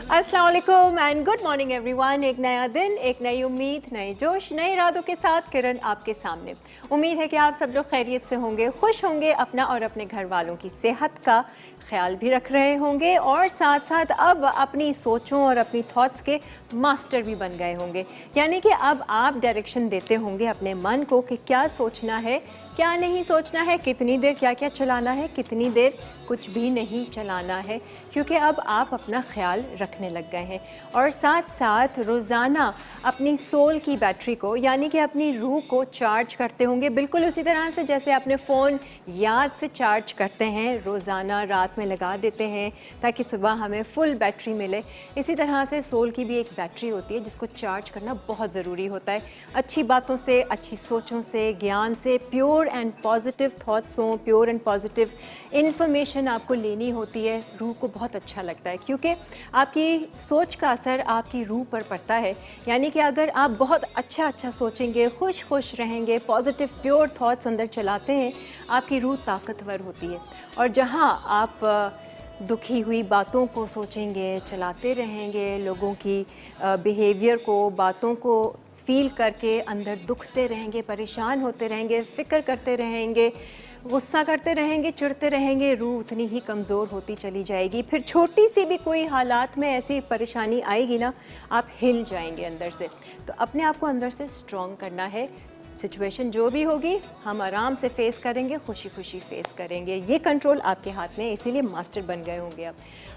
अस्सलाम वालेकुम and good morning everyone. एक नया दिन, एक नई उम्मीद, नए जोश, नए इरादों के साथ किरण आपके सामने। उम्मीद है कि आप सब लोग खैरियत से होंगे, खुश होंगे, अपना और अपने घर वालों की सेहत का ख्याल भी रख रहे होंगे और साथ साथ अब अपनी सोचों और अपनी थॉट्स के मास्टर भी बन गए होंगे। यानी कि अब आप डायरेक्शन देते होंगे अपने मन को कि क्या सोचना है, क्या नहीं सोचना है, कितनी देर क्या क्या चलाना है, कितनी देर कुछ भी नहीं चलाना है, क्योंकि अब आप अपना ख्याल रखने लग गए हैं। और साथ साथ रोज़ाना अपनी सोल की बैटरी को यानी कि अपनी रूह को चार्ज करते होंगे, बिल्कुल उसी तरह से जैसे अपने फ़ोन याद से चार्ज करते हैं, रोज़ाना रात में लगा देते हैं ताकि सुबह हमें फुल बैटरी मिले। इसी तरह से सोल की भी एक बैटरी होती है जिसको चार्ज करना बहुत ज़रूरी होता है। अच्छी बातों से, अच्छी सोचों से, ज्ञान से, प्योर एंड पॉजिटिव थॉट्स हों, प्योर एंड पॉजिटिव इन्फॉर्मेशन आपको लेनी होती है। रूह को बहुत अच्छा लगता है क्योंकि आपकी सोच का असर आपकी रूह पर पड़ता है। यानी कि अगर आप बहुत अच्छा सोचेंगे, खुश रहेंगे, पॉजिटिव प्योर थॉट्स अंदर चलाते हैं, आपकी रूह ताकतवर होती है। और जहाँ आप दुखी हुई बातों को सोचेंगे, चलाते रहेंगे, लोगों की बिहेवियर को, बातों को फील करके अंदर दुखते रहेंगे, परेशान होते रहेंगे, फ़िक्र करते रहेंगे, गुस्सा करते रहेंगे, चिढ़ते रहेंगे, रूह उतनी ही कमज़ोर होती चली जाएगी। फिर छोटी सी भी कोई हालात में ऐसी परेशानी आएगी ना, आप हिल जाएंगे अंदर से। तो अपने आप को अंदर से स्ट्रॉन्ग करना है। सिचुएशन जो भी होगी हम आराम से फेस करेंगे, खुशी फेस करेंगे। ये कंट्रोल आपके हाथ में है, इसीलिए मास्टर बन गए होंगे आप।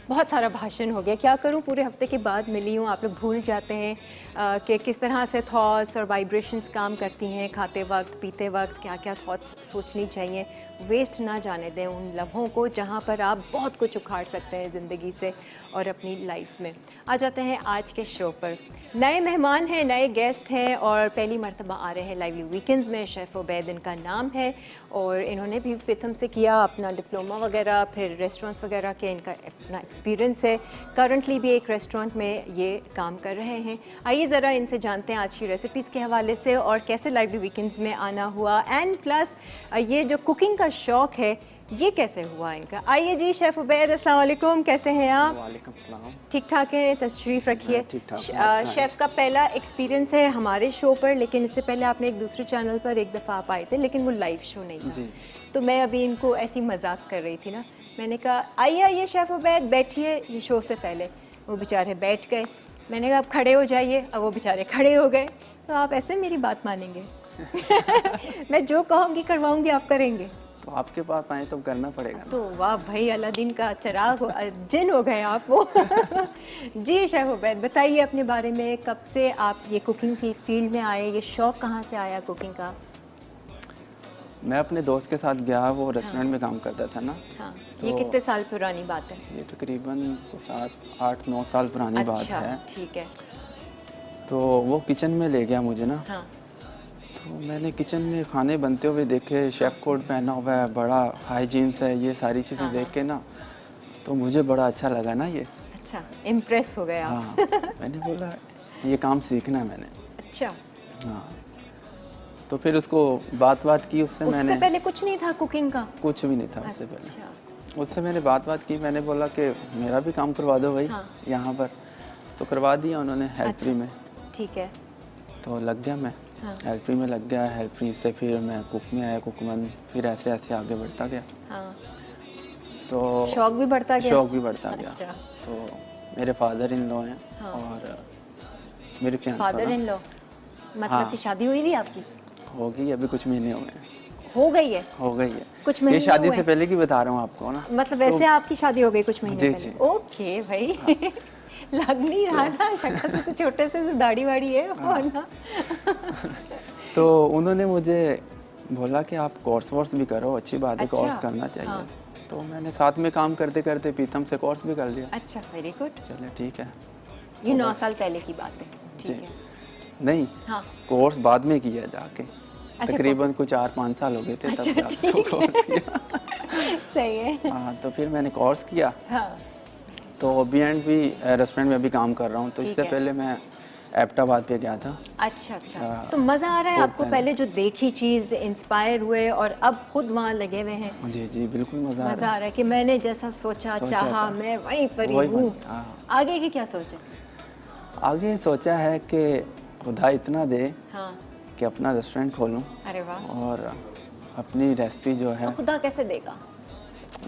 बहुत सारा भाषण हो गया, क्या करूं, पूरे हफ्ते के बाद मिली हूं, आप लोग भूल जाते हैं कि किस तरह से थॉट्स और वाइब्रेशंस काम करती हैं। खाते वक्त, पीते वक्त क्या क्या थॉट्स सोचनी चाहिए। वेस्ट ना जाने दें उन लम्हों को जहां पर आप बहुत कुछ उखाड़ सकते हैं ज़िंदगी से और अपनी लाइफ में। आ जाते हैं आज के शो पर। नए मेहमान हैं, नए गेस्ट हैं और पहली मर्तबा आ रहे हैं लाइवली वीकेंड्स में। शेफ़ उबैद इनका नाम है और इन्होंने भी पिथम से किया अपना डिप्लोमा वगैरह, फिर रेस्टोरेंट्स वगैरह के इनका अपना एक्सपीरियंस है। करंटली भी एक रेस्टोरेंट में ये काम कर रहे हैं। आइए ज़रा इनसे जानते हैं आज की रेसिपीज़ के हवाले से और कैसे लाइवली वीकेंड्स में आना हुआ, एंड प्लस ये जो कुकिंग का शौक़ है ये कैसे हुआ इनका। आइए जी, शेफ़ उबैद, अस्सलाम वालेकुम, कैसे हैं आप? वालेकुम सलाम। ठीक ठाक है, तशरीफ़ रखिए। ठीक ठाक। शेफ़ का पहला एक्सपीरियंस है हमारे शो पर, लेकिन इससे पहले आपने एक दूसरे चैनल पर एक दफ़ा आप आए थे, लेकिन वो लाइव शो नहीं था जी। तो मैं अभी इनको ऐसी मजाक कर रही थी ना, मैंने कहा आइए शेफ़ उबैद बैठिए, ये शो से पहले। वो बेचारे बैठ गए, मैंने कहा आप खड़े हो जाइए, अब वो बेचारे खड़े हो गए। तो आप ऐसे मेरी बात मानेंगे? मैं जो कहूँगी करवाऊँगी, आप करेंगे? तो आपके पास आए तो करना पड़ेगा ना। तो वाह भाई, अलादीन का चिराग जिन हो गए आप वो। जी शेफ़ उबैद, बताइए अपने बारे में, कब से आप ये कुकिंग की फील्ड में आए, ये शौक़ कहाँ से आया कुकिंग का? मैं अपने दोस्त के साथ गया, वो रेस्टोरेंट में काम करता था ना। हाँ, तो ये कितने साल पुरानी बात है? ये तकरीबन 7-8-9 साल पुरानी बात है। ठीक है। तो वो किचन में ले गया मुझे ना। हाँ। तो मैंने किचन में खाने बनते हुए देखे, शेफ़ कोट पहना हुआ है, बड़ा हाइजीन्स है, ये सारी चीज़ें देख के ना तो मुझे बड़ा अच्छा लगा ना ये। अच्छा, इम्प्रेस हो गए आप? हाँ। मैंने बोला ये काम सीखना है मैंने। अच्छा। हाँ। तो फिर उसको बात की उससे मैंने। उससे पहले कुछ नहीं था कुकिंग का? कुछ भी नहीं था उससे अच्छा। पहले। उससे मैंने बात की, मैंने बोला कि मेरा भी काम करवा दो भाई। हाँ। यहाँ पर तो करवा दिया उन्होंने हेल्परी में। ठीक है। तो लग गया मैं। हाँ। हेल्परी में लग गया, हेल्परी से फिर मैं कुक में आया, कुक वन, फिर ऐसे आगे बढ़ता गया। हाँ। तो शौक भी बढ़ता गया? शौक भी बढ़ता गया। अच्छा। तो मेरे फादर इन लॉ हैं। हाँ। और मेरी फियांसा फादर इन लॉ मतलब हाँ। कि शादी हुई भी आपकी? होगी, अभी कुछ महीने हो गए। हो गई है? हो गई है। कुछ ये महीने शादी हुए? से पहले की बता रहा हूँ आपको ना। मतलब वैसे आपकी शादी हो गई कुछ महीने जी, पहले? जी। ओके भाई। लग नहीं रहा ना, शक्ल से तो छोटे से दाढ़ी वाड़ी है और ना। तो उन्होंने मुझे बोला कि आप कोर्स भी करो, अच्छी बात है। अच्छा। कोर्स करना चाहिए। हाँ। तो मैंने साथ में काम करते करते पीतम से कोर्स भी कर लिया। अच्छा, वेरी गुड। चले ठीक है। ये 9 साल पहले की बात है। जी। ठीक है। नहीं, हाँ। कोर्स बाद में किया जाके। अच्छा, तकरीबन कुछ 4-5 साल हो गए थे तब अच्छा, जाके ठीक कोर्स किया। सही है। हाँ, तो फिर मैंने कोर्स किया। हाँ। तो अभी एंड भी रेस्टोरेंट में अभी काम कर रहा हूँ। तो ठीक इससे है। पहले मैं एबटाबाद पे गया था। अच्छा अच्छा, तो मज़ा आ रहा है आपको? पहले जो देखी चीज़ इंस्पायर हुए और अब खुद वहाँ लगे हुए हैं। जी जी बिल्कुल मज़ा आ मज़ा रहा आ रहा है कि मैंने जैसा सोचा चाहा था। मैं वहीं पर ही वही हूँ। बन- हाँ। आगे की क्या सोचा? आगे सोचा है कि खुदा इतना दे हाँ। कि अपना रेस्टोरेंट खोलूं अरे वाह। और अपनी रेसिपी जो है तो खुदा कैसे देगा?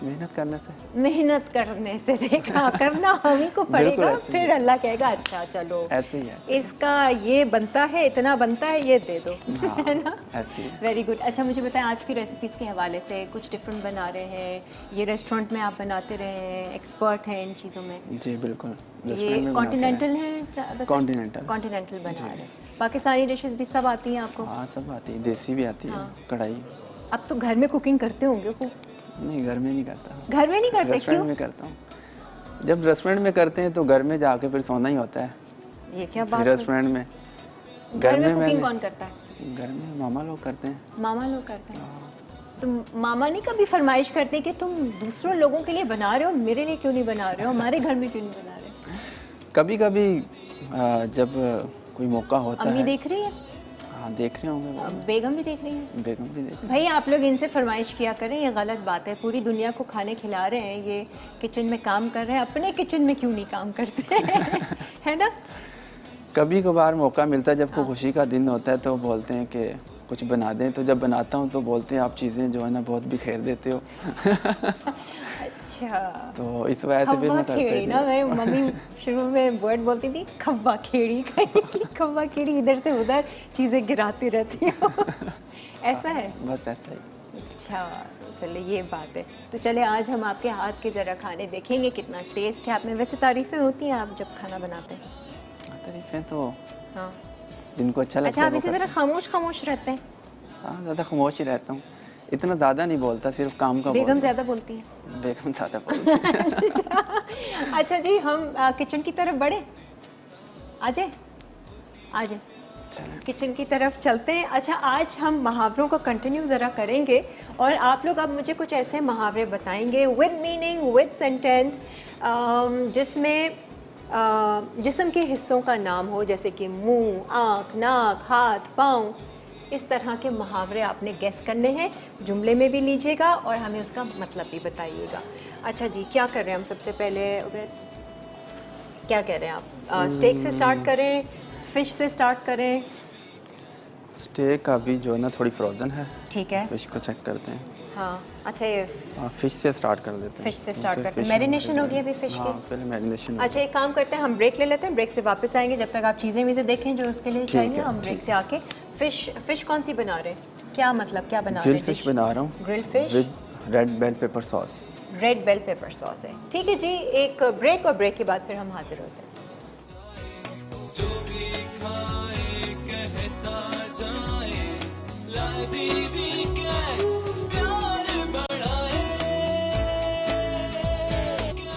मेहनत करने से। मेहनत करने से देगा। करना हम ही को बिल्कुल पड़ेगा, ऐसे ही फिर है। अल्लाह कहेगा अच्छा चलो ऐसे ही है। इसका ये बनता है, इतना बनता है, ये दे दो। हाँ, है ना? ऐसे ही है। Very good. अच्छा मुझे बताएं, आज की रेसिपीज़ के हवाले से कुछ डिफरेंट बना रहे हैं, ये रेस्टोरेंट में आप बनाते रहे हैं, एक्सपर्ट हैं इन चीज़ों में। जी बिल्कुल। ये रेस्टोरेंट में कॉन्टिनेंटल है? कॉन्टिनेंटल। कॉन्टिनेंटल बना रहे हैं। पाकिस्तानी डिशेस भी सब आती हैं आपको? हाँ सब आती है, देसी भी आती है। हाँ। कढ़ाई अब तो घर में कुकिंग करते होंगे खूब। नहीं, घर में नहीं करता। घर में नहीं करते? रेस्टोरेंट क्यों? में करता हूँ। जब रेस्टोरेंट में करते हैं तो घर में जाके फिर सोना ही होता है। ये क्या फिर बात है? रेस्टोरेंट में घर में कुकिंग मैंने- कौन करता है? घर में मामा लोग करते हैं। मामा लोग करते हैं। तो मामा नहीं कभी फरमाइश करते कि तुम दूसरों लोगों के लिए बना रहे हो, मेरे लिए क्यों नहीं बना रहे हो, हमारे घर में क्यों नहीं बना रहे? कभी कभी जब कोई मौका होता अम्मी है। देख रही है? हाँ देख रहे होंगे वो। बेगम भी देख रही है? बेगम भी देख भाई आप लोग इनसे फरमाइश किया करें, ये गलत बात है। पूरी दुनिया को खाने खिला रहे हैं, ये किचन में काम कर रहे हैं, अपने किचन में क्यों नहीं काम करते? है ना? कभी कभार मौका मिलता है, जब कोई खुशी का दिन होता है तो बोलते हैं कि कुछ बना दें। तो जब बनाता हूँ तो बोलते हैं आप चीज़ें जो है ना बहुत बिखेर देते हो। अच्छा। तो इस वजह से फिर खब्बा मैं करता खेड़ी ही ना, नहीं। मैं मम्मी शुरू में वर्ड बोलती थी खब्बा खेड़ी। खब्बा खेड़ी, इधर से उधर चीज़ें गिराती रहती हो। ऐसा है? बस ऐसा ही। अच्छा चलिए ये बात है। तो चले आज हम आपके हाथ के ज़रा खाने देखेंगे कितना टेस्ट है आप में। वैसे तारीफ़ें होती हैं आप जब खाना बनाते हैं? तारीफें तो हाँ। जिनको अच्छा लगता अच्छा है आप वो इसी करते तरह खामोश खामोश रहते हैं? हैं। हाँ ज़्यादा खामोश ही रहता हूँ, इतना ज़्यादा नहीं बोलता, सिर्फ काम का बेगम बोलता ज़्यादा बोलती हैं? हूँ। बेगम ज़्यादा बोलती है। अच्छा जी, हम किचन की तरफ बढ़े? आ जाए आ जाए, चलें। किचन की तरफ चलते हैं। अच्छा आज हम मुहावरों को कंटिन्यू ज़रा करेंगे और आप लोग अब मुझे कुछ ऐसे मुहावरे बताएंगे विद मीनिंग, विद सेंटेंस, जिसमें जिस्म के हिस्सों का नाम हो, जैसे कि मुंह, आँख, नाक, हाथ, पाँव। इस तरह के मुहावरे आपने गेस करने हैं, जुमले में भी लीजिएगा और हमें उसका मतलब भी बताइएगा। अच्छा जी, क्या कर रहे हैं हम सबसे पहले? उबैद क्या कह रहे हैं आप? स्टेक से स्टार्ट करें, फ़िश से स्टार्ट करें? स्टेक अभी जो है ना थोड़ी फ्रोजन है। ठीक है। फिश को चेक करते हैं। हाँ अच्छा, ये फिश से स्टार्ट कर देते हैं। फिश से स्टार्ट क्योंकि करते हैं। fish मैरिनेशन हमारे होगी अभी फिश हाँ, की? पहले मैरिनेशन। अच्छा एक काम करते हैं, हम ब्रेक ले लेते हैं, ब्रेक से वापस आएंगे। जब तक आप चीज़ें वीज़ें देखें जो उसके लिए चाहिए, है, हम ब्रेक ठीक से आके फ़िश कौन सी बना रहे हैं? क्या मतलब क्या बना रहे ग्रिल हैं? फिश बना रहा हूँ grill fish with red bell pepper sauce. Red bell pepper sauce है। ठीक है जी, एक ब्रेक और ब्रेक के बाद फिर हम हाजिर होते हैं।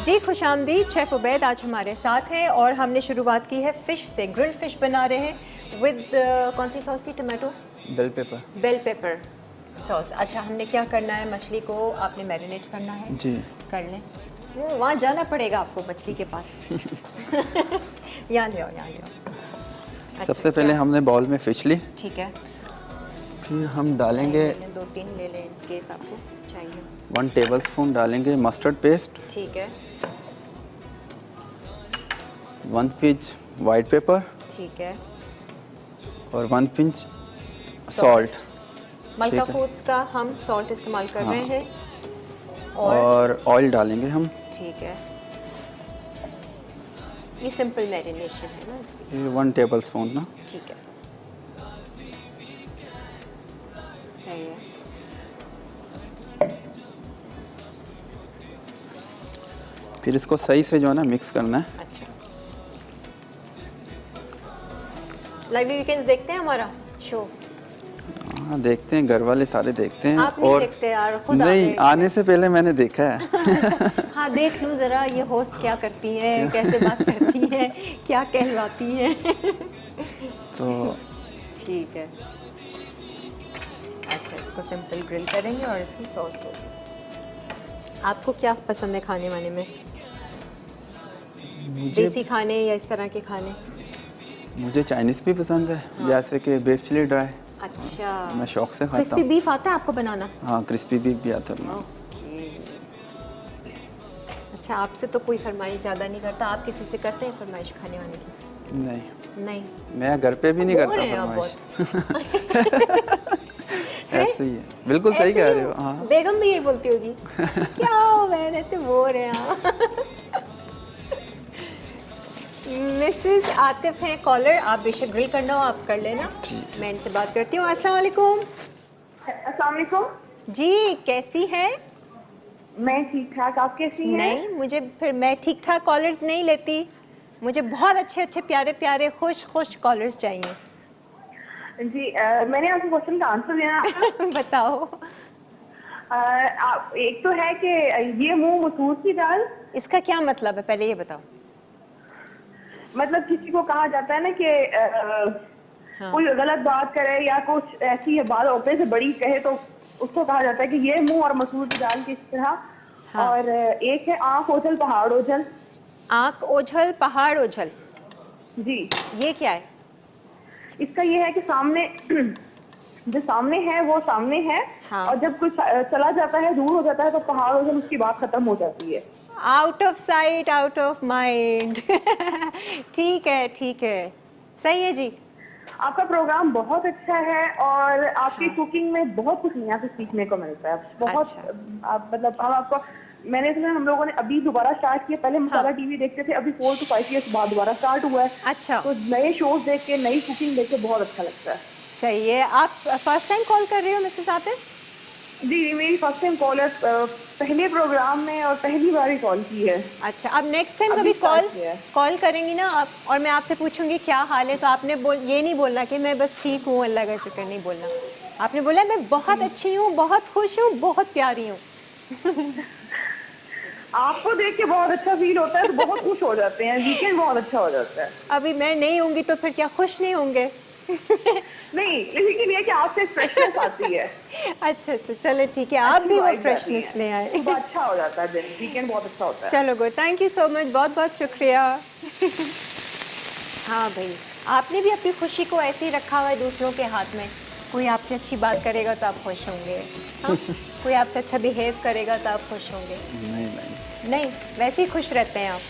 जी खुशामदीद, शेफ़ उबैद आज हमारे साथ हैं और हमने शुरुआत की है फ़िश से। ग्रिल फ़िश बना रहे हैं विद कौन सी सॉस थी? Tomato bell pepper. Bell pepper sauce. अच्छा हमने क्या करना है? मछली को आपने मैरिनेट करना है? जी। कर लें। वहाँ जाना पड़ेगा आपको मछली के पास। यहाँ ले आओ, यहाँ ले आओ। अच्छा, सबसे पहले क्या? हमने बाउल में फिश ली, ठीक है। फिर हम डालेंगे 2-3 ले लें केस आपको चाहिए। 1 टेबलस्पून डालेंगे मस्टर्ड पेस्ट, ठीक है। 1 पिंच वाइट पेपर ठीक है। और 1 पिंच सॉल्ट। मलका ठीक है। फूड्स का हम सॉल्ट इस्तेमाल कर रहे हैं। और ऑयल डालेंगे हम। ठीक है। ये सिंपल मैरिनेशन है ना इसकी? ये 1 टेबलस्पून ना। ठीक है, सही है। फिर इसको सही से जो है ना मिक्स करना है। अच्छा, लाइव वीकेंड्स देखते हैं हमारा शो? हाँ देखते हैं, घर वाले सारे देखते हैं। आप नहीं और देखते यार, खुद आ नहीं, गए। आने से पहले मैंने देखा है। हाँ देख लूँ ज़रा, ये होस्ट क्या करती हैं, कैसे बात करती हैं, क्या कहलवाती हैं। तो ठीक है। अच्छा इसको सिंपल ग्रिल करेंगे और इसकी सॉस होगी। आपको क्या पसंद है खाने वाने में? मुझे देसी खाने या इस तरह के खाने? मुझे चाइनीज़ भी पसंद है, जैसे कि बीफ चिली ड्राई, अच्छा, मैं शौक से खाता क्रिस्पी हूँ। बीफ आता है आपको बनाना? हाँ, क्रिस्पी बीफ भी आता है। ओके। अच्छा, आपसे तो कोई फरमाइश ज़्यादा नहीं करता, आप किसी से करते हैं फरमाइश खाने वाने की? नहीं, नहीं। मैं घर पे भी नहीं बोर करता हैं आप फरमाइश। ऐसे ही है, बिल्कुल सही ऐसे कह ही रहे हो। हाँ, बेगम भी यही बोलती होगी। क्या हो बहन, इतने बोर हैं आप। मिसेस आतिफ हैं कॉलर, आप बेशक ग्रिल करना हो आप कर लेना, मैं इनसे बात करती हूँ। अस्सलाम वालेकुम। अस्सलाम वालेकुम। जी, कैसी हैं? मैं ठीक ठाक, आप कैसी हैं? नहीं, मुझे फिर मैं ठीक ठाक कॉलर्स नहीं लेती, मुझे बहुत अच्छे अच्छे प्यारे प्यारे खुश खुश कॉलर्स चाहिए। जी मैंने आपके क्वेश्चन का आंसर देना था। बताओ। एक तो है कि ये मुंह मसूर की दाल, इसका क्या मतलब है, पहले ये बताओ। मतलब किसी को कहा जाता है ना कि हाँ। कोई गलत बात करे या कुछ ऐसी बात अपने से बड़ी कहे तो उसको कहा जाता है कि ये मुंह और मसूर की दाल की इस तरह। हाँ। और एक है आंख ओझल पहाड़ ओझल। आंख ओझल पहाड़ ओझल, जी, ये क्या है? इसका ये है कि सामने जो सामने है वो सामने है। हाँ। और जब कोई चला जाता है, दूर हो जाता है, तो पहाड़ ओझल उसकी बात खत्म हो जाती है। Out of sight out of mind. ठीक है ठीक है, सही है जी। आपका प्रोग्राम बहुत अच्छा है और आपकी हाँ। कुकिंग में बहुत कुछ नया से सीखने को मिलता है। बहुत अच्छा। आप मतलब हम आपको, मैंने सुना हम लोगों ने अभी दोबारा स्टार्ट किया, पहले मसाला टीवी देखते थे, अभी 4 to 5 years बाद दोबारा स्टार्ट हुआ है। अच्छा, तो नए शोज देख के, नई कुकिंग देख के बहुत अच्छा लगता है। सही है। आप फर्स्ट टाइम कॉल कर रहे हो मिसेस आतिफ? जी, मेरी फर्स्ट टाइम कॉल है, पहले प्रोग्राम में और पहली बार ही कॉल की है। अच्छा, अब नेक्स्ट टाइम अभी कभी start किया है। कॉल करेंगी ना आप और मैं आपसे पूछूंगी क्या हाल है, तो आपने ये नहीं बोलना कि मैं बस ठीक हूँ अल्लाह का शुक्र, नहीं बोलना। आपने बोला मैं बहुत अच्छी हूँ, बहुत खुश हूँ, बहुत प्यारी हूँ। आपको देख के बहुत अच्छा फील होता है, तो बहुत खुश हो जाते हैं, वीकेंड बहुत अच्छा हो जाता है। अभी मैं नहीं होंगी तो फिर क्या खुश नहीं होंगे? नहीं, लेकिन ये कि आपसे फ्रेशनेस आती है। अच्छा अच्छा, चलो ठीक है, आप भी वो अच्छी vibe आती फ्रेशनेस है। ले आए। सुबह अच्छा हो जाता है, दिन वीकेंड बहुत अच्छा होता है। चलो good, thank you so much, बहुत बहुत शुक्रिया। हाँ भाई, आपने भी अपनी खुशी को ऐसे ही रखा हुआ है दूसरों के हाथ में। कोई आपसे अच्छी बात करेगा तो आप खुश होंगे, हाँ? कोई आपसे अच्छा बिहेव करेगा तो आप खुश होंगे। नहीं, वैसे ही खुश रहते हैं आप।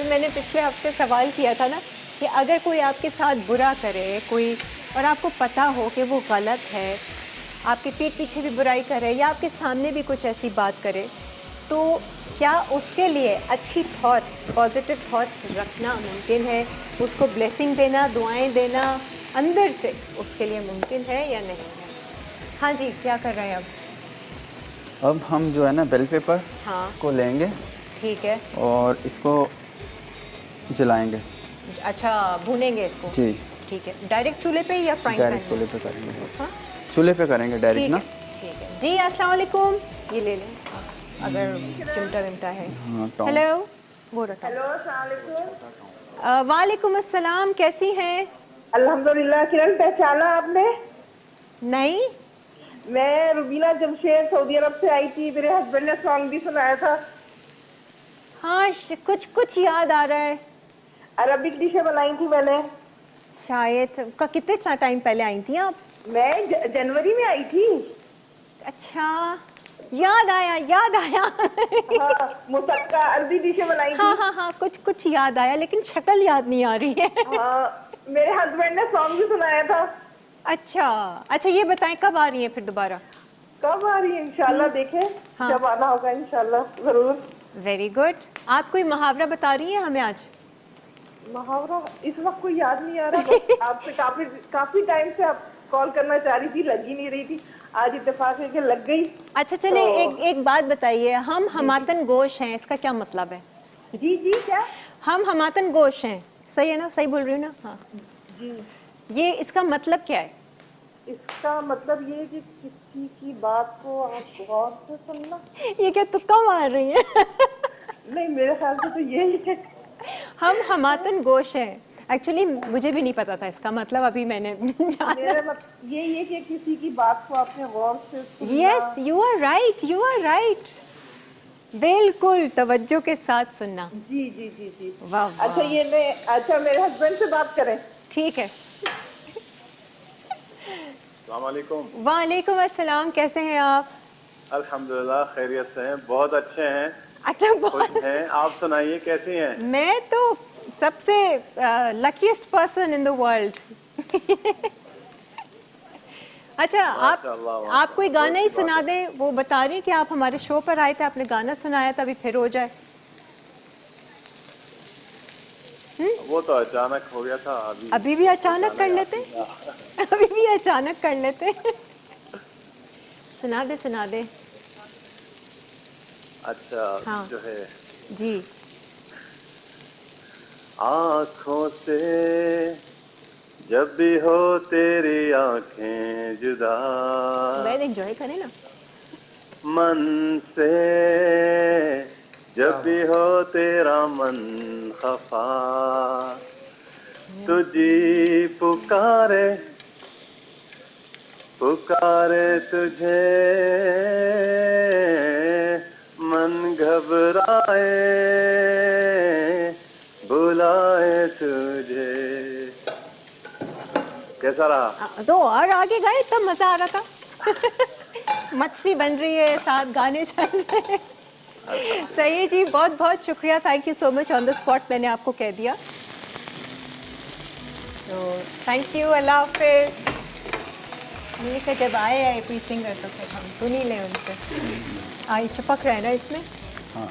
मैंने पिछले हफ्ते सवाल किया था ना कि अगर कोई आपके साथ बुरा करे कोई, और आपको पता हो कि वो गलत है, आपके पीठ पीछे भी बुराई करे या आपके सामने भी कुछ ऐसी बात करे, तो क्या उसके लिए अच्छी थॉट्स, पॉजिटिव थॉट्स रखना मुमकिन है? उसको ब्लेसिंग देना, दुआएं देना अंदर से उसके लिए मुमकिन है या नहीं है? हाँ जी, क्या कर रहे हैं अब? अब हम जो है ना बेल पेपर हाँ को लेंगे ठीक है। और इसको जलाएंगे। अच्छा, भूनेंगे इसको? जी, ठीक है। डायरेक्ट चूल्हे पे या फ्राइंग पैन डायरेक्ट में? चूल्हे पे करेंगे। हाँ चूल्हे पे करेंगे डायरेक्ट ठीक ना। है ठीक है जी। अस्सलाम वालेकुम, ये ले लें अगर चिमटा विमटा है। हाँ, टॉम। हेलो, वो रखा। हेलो, अस्सलाम वालेकुम। वालेकुम अस्सलाम, कैसी हैं? अल्हम्दुलिल्लाह। किरण, पहचाना आपने? नहीं। मैं रुबीना जमशेद सऊदी अरब से आई थी, मेरे हस्बैंड ने सॉन्ग भी सुनाया था। हाँ, कुछ कुछ याद आ रहा है अरबिक डिशें बनाई थी मैंने। शायद। कितने टाइम पहले आई थी आप? मैं जनवरी में आई थी। अच्छा, याद आया याद आया। हाँ, मुसक्का अरबी डिशें बनाई हाँ थी। हाँ हाँ, कुछ कुछ याद आया लेकिन शक्ल याद नहीं आ रही है। हाँ, मेरे हस्बैंड ने सॉन्ग भी सुनाया था। अच्छा अच्छा, ये बताएं कब आ रही हैं फिर दोबारा? कब आ रही है? इंशाल्लाह देखें। हाँ। जब आना होगा इंशाल्लाह जरूर। Very good. आप कोई मुहावरा बता रही हैं हमें आज? मुहावरा इस वक्त कोई याद नहीं आ रहा, बस आपसे काफी टाइम से आप कॉल करना चाह रही थी, लग ही नहीं रही थी, आज इत्तेफाक करके लग गई। अच्छा चले, तो- एक बात बताइए, हम हमातन गोश हैं, इसका क्या मतलब है? जी जी, क्या? हम हमातन गोश हैं, सही है ना? सही बोल रही हूँ ना? हाँ जी, ये इसका मतलब क्या है? इसका मतलब ये कि किसी की बात को आप गौर से सुनना। ये क्या तुक्का मार रही है? नहीं, मेरे ख्याल से तो यही है। हम हमातन गोश हैं, एक्चुअली मुझे भी नहीं पता था इसका मतलब, अभी मैंने जाना। मेरा मतलब यही है कि किसी की बात को आपने गौर से सुनना। Yes, you are right, you are right. बिल्कुल तवज्जो के साथ सुनना। जी जी जी जी। वाह वाह। अच्छा अच्छा मेरे हस्बैंड से बात करें। ठीक है। अस्सलाम वालेकुम। वालेकुम अस्सलाम, कैसे हैं आप? अल्हम्दुलिल्लाह खैरियत से हैं, बहुत अच्छे हैं, अच्छा खुश बहुत। हैं। आप सुनाइए कैसी हैं? मैं तो सबसे luckiest person in the world. अच्छा आप माशाअल्लाह आप कोई माशाअल्लाह, बहुत गाना ही अच्छी बात सुना है। दें, वो बता रही कि आप हमारे शो पर आए थे, आपने गाना सुनाया था, अभी फिर हो जाए। वो तो अचानक हो गया था अभी। अभी भी अचानक गाना कर याद लेते। नहीं था। अभी भी अचानक कर लेते। सुना दे सुना दे। अच्छा हाँ जो है जी। आँखों से जब भी हो तेरी आँखें जुदा, वेल एंजॉय करें ना। मन से जब भी हो तेरा मन खफा, तुझी पुकारे पुकारे तुझे, मन घबराए बुलाए तुझे। कैसा रहा? तो और आगे गए तब मजा आ रहा था। मछली बन रही है, साथ गाने चल रहे हैं। सही है जी, बहुत बहुत शुक्रिया, thank you so much. On the spot मैंने आपको कह दिया, तो थैंक यू, अल्लाह हाफिज। मैंने कहा जब आए आए कोई सिंगर तो फिर हम सुन ही लें उनसे। आई चिपक रहे हैं ना इसमें। हाँ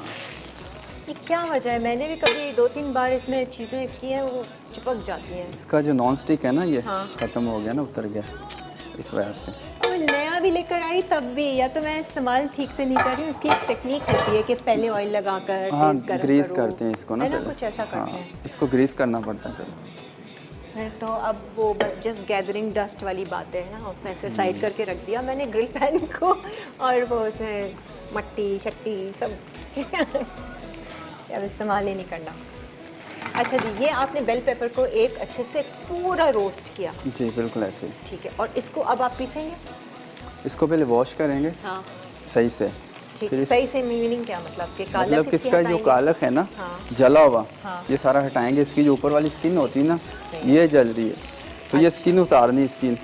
ये क्या वजह है? मैंने भी कभी 2-3 बार इसमें चीज़ें की हैं, वो चिपक जाती हैं। इसका जो नॉन स्टिक है ना ये हाँ। ख़त्म हो गया ना, उतर गया इस वजह से। और नया भी लेकर आई तब भी, या तो मैं इस्तेमाल ठीक से नहीं कर रही हूँ। इसकी एक टेक्निक होती है कि पहले ऑयल लगाकर हाँ तेज़ गर्म ग्रीस करो, करते हैं इसको ना है ना, पहले। कुछ ऐसा करते हाँ, हैं। इसको ग्रीस करना पड़ता है पहले। फिर तो अब वो बस जस्ट गैदरिंग डस्ट वाली बातें है ना, उसने ऐसे साइड करके रख दिया मैंने ग्रिल पैन को, और वो उसमें मट्टी शट्टी सब। अब इस्तेमाल ही नहीं करना। अच्छा जी, ये आपने बेल पेपर को एक अच्छे से पूरा रोस्ट किया। जी बिल्कुल ऐसे ही। ठीक है, और इसको अब आप पीसेंगे? इसको पहले वॉश करेंगे हाँ सही से। ठीक फिर है। इस- सही से मीनिंग क्या मतलब कि कालक मतलब कि इसकी इसका जो हटाएंगे? कालक है ना हाँ। जला हुआ, हाँ। ये सारा हटाएंगे। इसकी जो ऊपर वाली स्किन होती है ना, सही। ये जल रही है, तो ये अच्छा। स्किन उतारनी स्किन,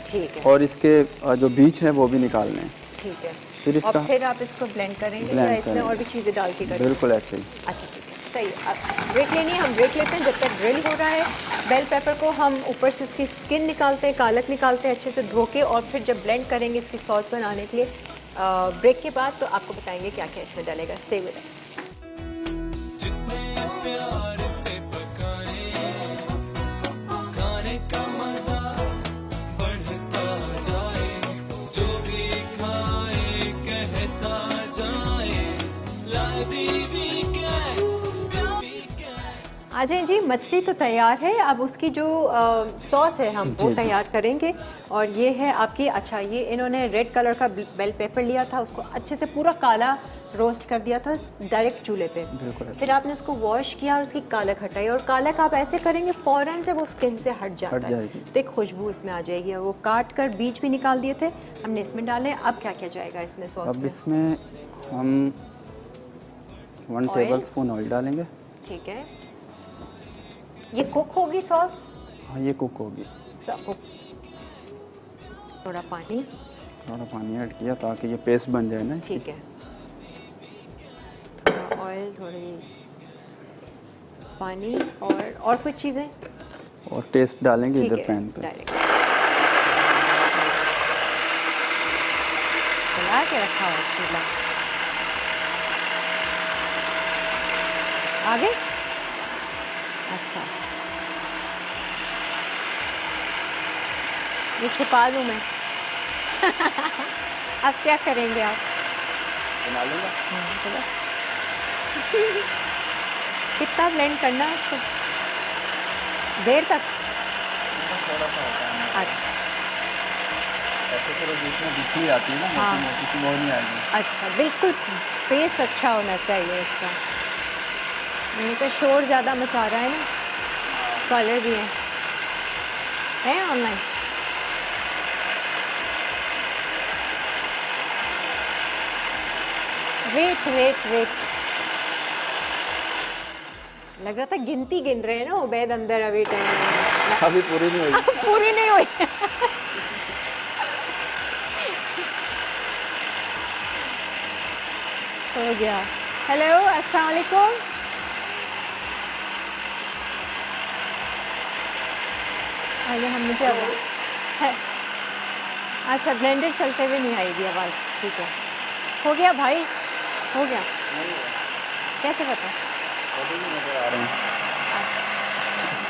ठीक है और इसके जो बीच है वो भी निकालने हैं। ठीक है। फिर इसका और फिर आप इसको ब्लेंड करेंगे blend या इसमें करेंगे। और भी चीज़ें डाल के करेंगे? बिल्कुल ऐसे ही। अच्छा ठीक है, सही है। अब ब्रेक लेनी है, हम ब्रेक लेते हैं। जब तक ग्रिल हो रहा है बेल पेपर को, हम ऊपर से इसकी स्किन निकालते हैं, कालक निकालते हैं अच्छे से धो के, और फिर जब ब्लेंड करेंगे इसकी सॉस बनाने के लिए ब्रेक के बाद, तो आपको बताएंगे क्या क्या इसमें डालेगा। Stay with us. आ जाए जी, मछली तो तैयार है। अब उसकी जो सॉस है हम वो जी। तैयार करेंगे। और ये है आपकी, अच्छा ये इन्होंने रेड कलर का बेल पेपर लिया था, उसको अच्छे से पूरा काला रोस्ट कर दिया था डायरेक्ट चूल्हे पे। बिल्कुल। फिर आपने उसको वॉश किया और उसकी कालक हटाई, और कालक आप ऐसे करेंगे फ़ौरन से वो स्किन से हट जाता है, जाएगी। तो एक खुशबू इसमें आ जाएगी। और वो काट कर बीज भी निकाल दिए थे हमने, इसमें डाले। अब क्या क्या जाएगा इसमें सॉस अब में? इसमें हम 1 ऑयल? टेबल स्पून ऑयल डालेंगे। ठीक है, ये कुक होगी सॉस? हाँ ये कुक होगी। सब कुक। थोड़ा पानी। थोड़ा पानी ऐड किया ताकि ये पेस्ट बन जाए ना। ठीक है, थोड़ा ऑयल, थोड़ी पानी, और कुछ चीज़ें? और टेस्ट डालेंगे ठीक इधर है, पैन पे। डायरेक्ट चला के रखा हुआ चूल्हा। आगे? अच्छा, ये छुपा दूँ मैं? अब क्या करेंगे आप? बना लूँगा। हाँ, तो बस। कितना ब्लेंड करना है इसको? देर तक? थोड़ा सा होता है अच्छा ऐसे, फिर बीच में बिखरी आती है ना, हाँ। मोटी मोटी सी, वो नहीं आएगी। अच्छा, बिल्कुल पेस्ट अच्छा होना चाहिए इसका, नहीं तो शोर ज़्यादा मचा रहा है ना। कलर भी है ऑनलाइन? वेट वेट वेट, लग रहा था गिनती गिन रहे हैं ना उबैद अंदर अभी टाइम अभी पूरी नहीं हुई। पूरी नहीं हुई। हो गया। हेलो अस्सलाम वालेकुम। आइए हम मुझे है अच्छा ब्लेंडर चलते हुए नहीं आएगी आवाज़, ठीक है। हो गया भाई, हो गया। कैसे पता?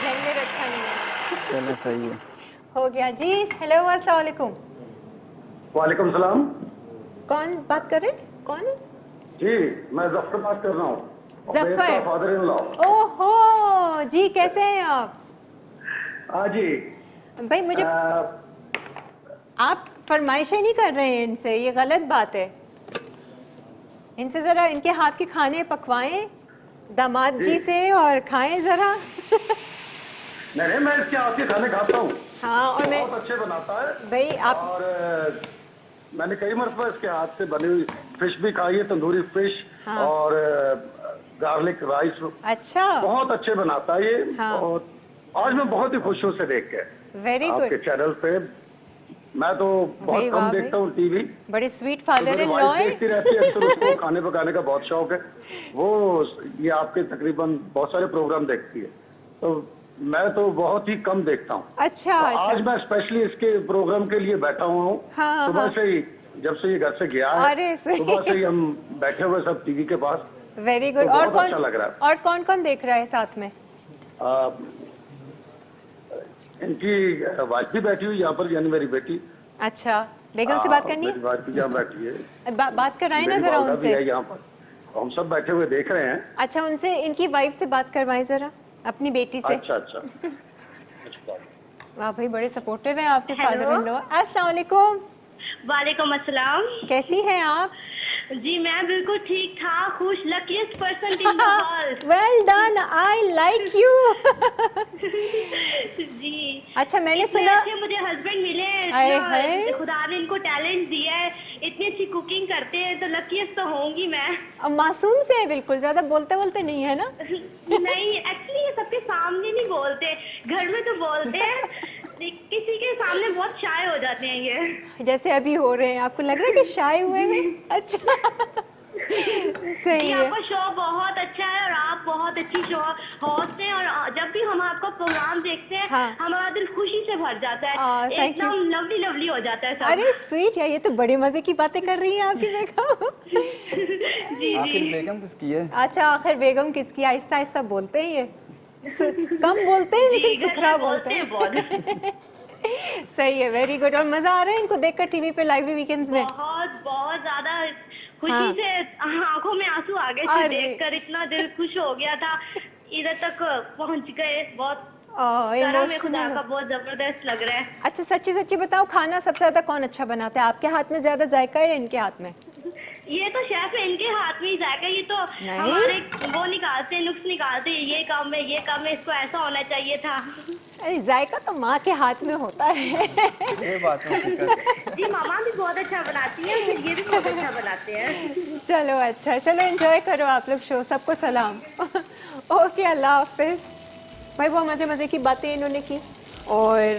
ब्लेंडर अच्छा नहीं है। चलो सही है। हो गया जी। हेलो अस्सलाम वालेकुम। वालेकुम सलाम। कौन बात कर रहे हैं? कौन? जी मैं जफर बात कर रहा हूँ, जफर। Father in law. ओहो जी, कैसे हैं आप? हाँ जी। भाई मुझे आप फरमाइशें नहीं कर रहे हैं इनसे, ये गलत बात है। इनसे ज़रा इनके हाथ के खाने पकवाएं दामाद जी से और खाएं ज़रा। नहीं नहीं, मैं इसके हाथ के खाने खाता हूँ। हाँ, और मैं बहुत अच्छे बनाता है भाई आप और मैंने कई मरतबा इसके हाथ से बनी हुई फिश भी खाई है, तंदूरी फिश। हाँ। और गार्लिक राइस अच्छा, बहुत अच्छे बनाता है ये। हाँ। और आज मैं बहुत ही खुश हूँ उसे देख के वेरी आपके गुड। चैनल पे। मैं तो भाई बहुत वाह कम भाई। देखता हूँ टीवी। बड़े स्वीट तो फादर मेरी इन लॉ वाइफ है। देखती रहती है, अक्सर उसको खाने पकाने का बहुत शौक है। वो ये आपके तकरीबन बहुत सारे प्रोग्राम देखती है, तो मैं तो बहुत ही कम देखता हूँ। अच्छा तो अच्छा। आज मैं स्पेशली इसके प्रोग्राम के लिए बैठा हुआ हूँ। हाँ, सुबह हाँ। से ही, जब से ये घर से गया है, अरे सही। सुबह से ही हम बैठे हुए सब टीवी के पास। Very good. तो और बहुत कौन अच्छा लग रहा है। और कौन कौन देख रहा है साथ में? आ, इनकी वाइफ भी बैठी हुई यहाँ पर, यानी मेरी बेटी। अच्छा, बेगम से बात करनी मेरी वाइफ भी यहाँ बैठी है, है? बात कराएं ना मेरी ज़रा वालदा भी उनसे। है यहाँ पर। हम सब बैठे हुए देख रहे हैं। अच्छा, उनसे इनकी वाइफ से बात करवाएं ज़रा, अपनी बेटी से। अच्छा अच्छा। वाह भाई, बड़े सपोर्टिव हैं आपके हेलो। Father in law. अस्सलाम वालेकुम। वालेकुम अस्सलाम। कैसी हैं आप? जी मैं बिल्कुल ठीक ठाक, खुश, luckiest person in the world. Well done, I like you. जी अच्छा, मैंने इतने सुना अच्छे मुझे हस्बैंड मिले हैं, आए इतना हाय। खुदा ने इनको टैलेंट दिया है, इतनी अच्छी कुकिंग करते हैं, तो लकीस्ट तो होंगी मैं। अब मासूम से है बिल्कुल, ज़्यादा बोलते बोलते नहीं है ना? नहीं एक्चुअली ये सबके सामने नहीं बोलते, घर में तो बोलते हैं, किसी के सामने बहुत शाय हो जाते हैं ये। जैसे अभी हो रहे हैं, आपको लग रहा है कि शाय हुए हैं? अच्छा। सही जी है। आपका शो बहुत अच्छा है और आप बहुत अच्छी शो होस्ट हैं, और जब भी हम आपका प्रोग्राम देखते हैं, हाँ। हमारा दिल खुशी से भर जाता है, thank you। एकदम लवली लवली हो जाता है सब। अरे स्वीट यार, ये तो बड़े मजे की बातें कर रही हैं आपकी बेगम। जी आखिर जी बेगम किसकी है? अच्छा, आखिर बेगम किसकी? आहिस्ता आहिस्ता बोलते हैं ये, कम बोलते हैं लेकिन जी, घर सुथरा में बोलते हैं। बहुत सही है, वेरी गुड। और मजा आ रहा है इनको देखकर टीवी पे लाइव वीकेंड्स में? बहुत बहुत ज्यादा खुशी हाँ। से आंखों में आंसू आ गए थे अरे। देखकर, इतना दिल खुश हो गया था, इधर तक पहुंच गए। बहुत करम है खुदा इमोशनल। का, बहुत जबरदस्त लग रहा है। अच्छा, सच्ची सच्ची बताओ, खाना सबसे ज्यादा कौन अच्छा बनाता है? आपके हाथ में ज्यादा जायका है या इनके हाथ में? ये तो शेफ है, इनके हाथ में ही जाएगा, ये तो नहीं। हमारे वो निकालते, नुक्स निकालते, ये काम है, ये काम है, इसको ऐसा होना चाहिए था। अरे जायका तो माँ के हाथ में होता है। ये बात है हकीकत। जी मामा भी बहुत अच्छा बनाती है, ये भी बहुत अच्छा बनाते हैं। चलो अच्छा, चलो एंजॉय करो आप लोग शो। सबको सलाम। ओके, अल्लाह हाफिज। भाई बहुत मज़े मज़े की बातें इन्होंने की, और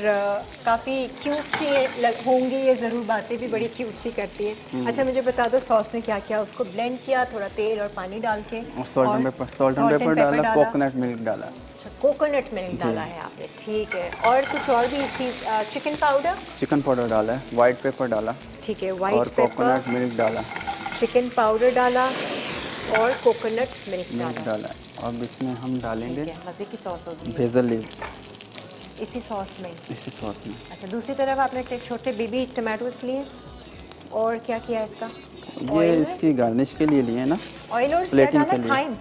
काफ़ी क्यूट सी होंगी ये, ज़रूर बातें भी बड़ी क्यूट सी करती हैं। अच्छा, मुझे बता दो सॉस में क्या क्या? उसको ब्लेंड किया, थोड़ा तेल और पानी डाल के, सॉल्ट एंड पेपर डाला, कोकोनट मिल्क डाला। अच्छा, कोकोनट मिल्क डाला है आपने, ठीक है। और कुछ और भी इसी चिकन पाउडर? चिकन पाउडर डाला है, वाइट पेपर डाला ठीक है, और वाइट कोकोनट पेपर, मिल्क डाला। चिकन पाउडर डाला और कोकोनट मिल्क मिल्क डाला। डाला है। अब इसमें हम डालेंगे ठीक है, मज़े की सॉस होगी बेसल लीव इसी सॉस में। इसी सॉस में। अच्छा, दूसरी तरफ आपने छोटे बेबी टमाटोस लिए, और क्या किया इसका? ये इसकी गार्निश के लिए लिए ना, ऑयल और क्या प्लेटिंग डाला? के लिए। थाइम?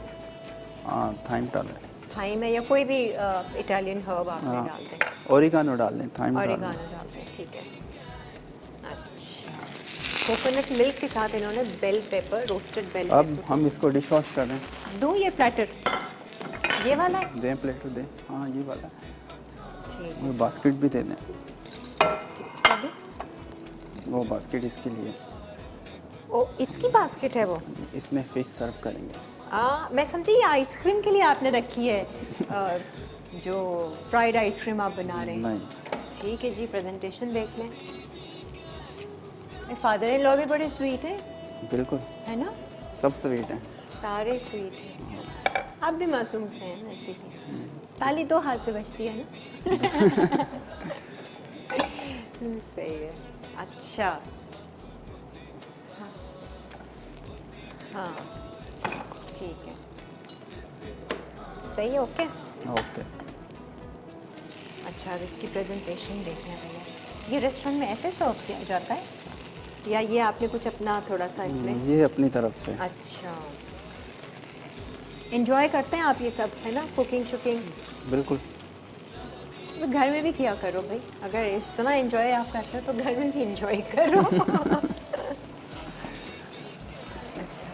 हाँ, थाइम डाला है। थाइम है या कोई भी इटालियन हर्ब आपने हाँ। डाल दें? ओरिगानो डाल दें, थाइम डाल दें। ऑरिगानो डाल दें, ठीक है। अच्छा, कोकोनट मिल्क के साथ इन्होंने बेल पेपर, रोस्टेड बेल अब पेपर। हम इसको डिश वॉश कर रहे हैं। दूँ ये प्लेटर? ये वाला है? दें प्लेटर दें, हाँ ये वाला। ठीक वो बास्केट भी दे दें, है, अभी वो बास्केट इसके लिए। ओ, इसकी बास्केट है वो। इसमें फिश सर्व करेंगे। मैं समझी ये आइसक्रीम के लिए आपने रखी है, जो फ्राइड आइसक्रीम आप बना रहे हैं। नहीं, ठीक है जी, प्रेजेंटेशन देख लें। फादर इन लॉ भी बड़े स्वीट हैं, बिल्कुल है ना? सब स्वीट हैं। सारे स्वीट हैं। आप भी मासूम से हैं ऐसे ही। ताली दो हाथ से बजती है ना। सही है। अच्छा, हाँ ठीक है, सही है, ओके। ओके। अच्छा, अब इसकी प्रेजेंटेशन देखना है भैया। ये रेस्टोरेंट में ऐसे सर्व किया जाता है या ये आपने कुछ अपना थोड़ा सा इसमें? ये अपनी तरफ से। अच्छा, एंजॉय करते हैं आप ये सब, है ना, कुकिंग शुकिंग? बिल्कुल। तो घर में भी किया करो भाई, अगर इतना एंजॉय आप करते हो तो घर में भी एंजॉय करो। अच्छा,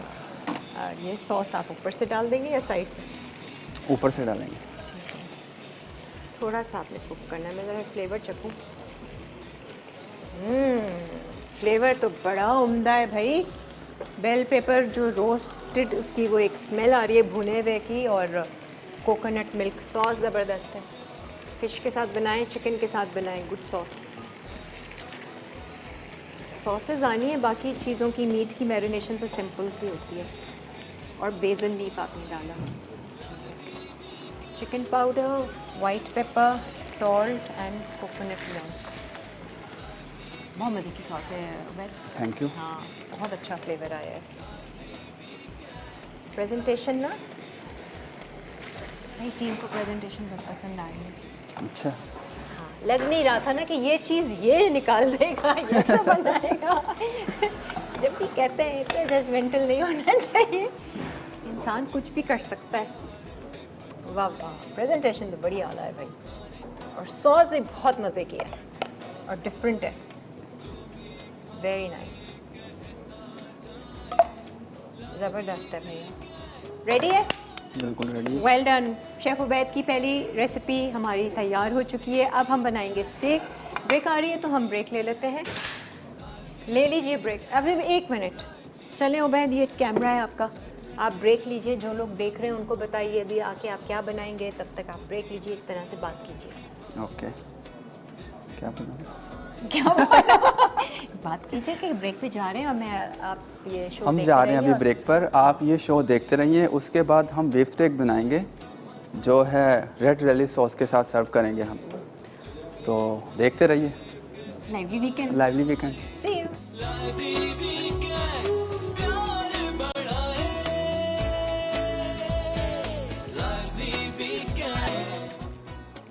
और ये सॉस आप ऊपर से डाल देंगे या साइड पे? ऊपर से डालेंगे। थोड़ा सा आपने कुक करना है, मैं ज़रा फ्लेवर चखूँ। फ्लेवर तो बड़ा उम्दा है भाई। बेल पेपर जो रोस्टेड, उसकी वो एक स्मेल आ रही है भुने हुए की, और कोकोनट मिल्क सॉस ज़बरदस्त है। फ़िश के साथ बनाएं, चिकन के साथ बनाएं, गुड सॉस। सॉसेज आनी है, बाकी चीज़ों की, मीट की मैरिनेशन तो सिंपल सी होती है। और बेसन लीफ आपने डाला, chicken powder, white pepper, salt and coconut milk. बहुत मज़े की सॉस है वैद। Thank you. हाँ, बहुत अच्छा फ्लेवर आया है। प्रेजेंटेशन ना, मेरी टीम को प्रेजेंटेशन बहुत पसंद आ रही है। अच्छा, हाँ, लग नहीं रहा था ना कि ये चीज़ ये निकाल देगा, ये सब बनाएगा। जब भी कहते हैं इतना जजमेंटल नहीं होना चाहिए, इंसान कुछ भी कर सकता है। वाह वाह, प्रेजेंटेशन तो बड़ी आला है भाई, और सॉस भी बहुत मज़े की है और डिफरेंट है। वेरी नाइस, ज़बरदस्त है भैया। रेडी है? बिल्कुल ready. Well done. Chef Ubaid की पहली रेसिपी हमारी तैयार हो चुकी है। अब हम बनाएंगे स्टेक। ब्रेक आ रही है तो हम ब्रेक ले लेते हैं। ले लीजिए ब्रेक। अभी 1 मिनट चलें उबैद, ये कैमरा है आपका, आप ब्रेक लीजिए। जो लोग देख रहे हैं उनको बताइए अभी आके आप क्या बनाएंगे, तब तक आप ब्रेक लीजिए, इस तरह से बात कीजिए। ओके, क्या बनाऊं? क्या बोला? बात कीजिए कि ब्रेक पे जा रहे हैं और मैं आप ये शो हम देखते जा रहे हैं रहिए अभी और- ब्रेक पर, आप ये शो देखते रहिए। उसके बाद हम बीफ स्टेक बनाएंगे, जो है रेड रेली सॉस के साथ सर्व करेंगे हम। तो देखते रहिए। Lively weekend. Lively weekend. See you.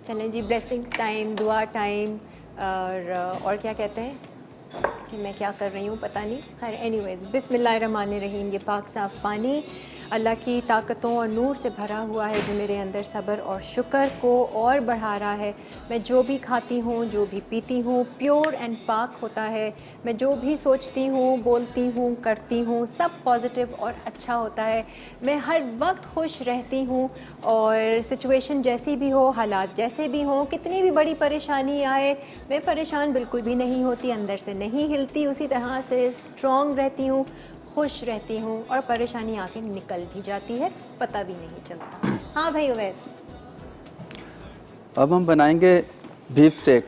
चलें जी, ब्लेसिंग्स टाइम, दुआ टाइम, और क्या कहते हैं कि मैं क्या कर रही हूँ पता नहीं। खैर एनीवेज़, बिस्मिल्लाहिर्रहमानिर्रहीम। ये पाक साफ़ पानी अल्लाह की ताकतों और नूर से भरा हुआ है, जो मेरे अंदर सब्र और शुक्र को और बढ़ा रहा है। मैं जो भी खाती हूँ, जो भी पीती हूँ, प्योर एंड पाक होता है। मैं जो भी सोचती हूँ, बोलती हूँ, करती हूँ, सब पॉजिटिव और अच्छा होता है। मैं हर वक्त खुश रहती हूँ, और सिचुएशन जैसी भी हो, हालात जैसे भी हों, कितनी भी बड़ी परेशानी आए, मैं परेशान बिल्कुल भी नहीं होती, अंदर से नहीं हिलती, उसी तरह से स्ट्रॉन्ग रहती हूँ, खुश रहती हूँ, और परेशानी आके निकल भी जाती है, पता भी नहीं चलता। हाँ भाई उवैद। अब हम बनाएंगे बीफ स्टेक।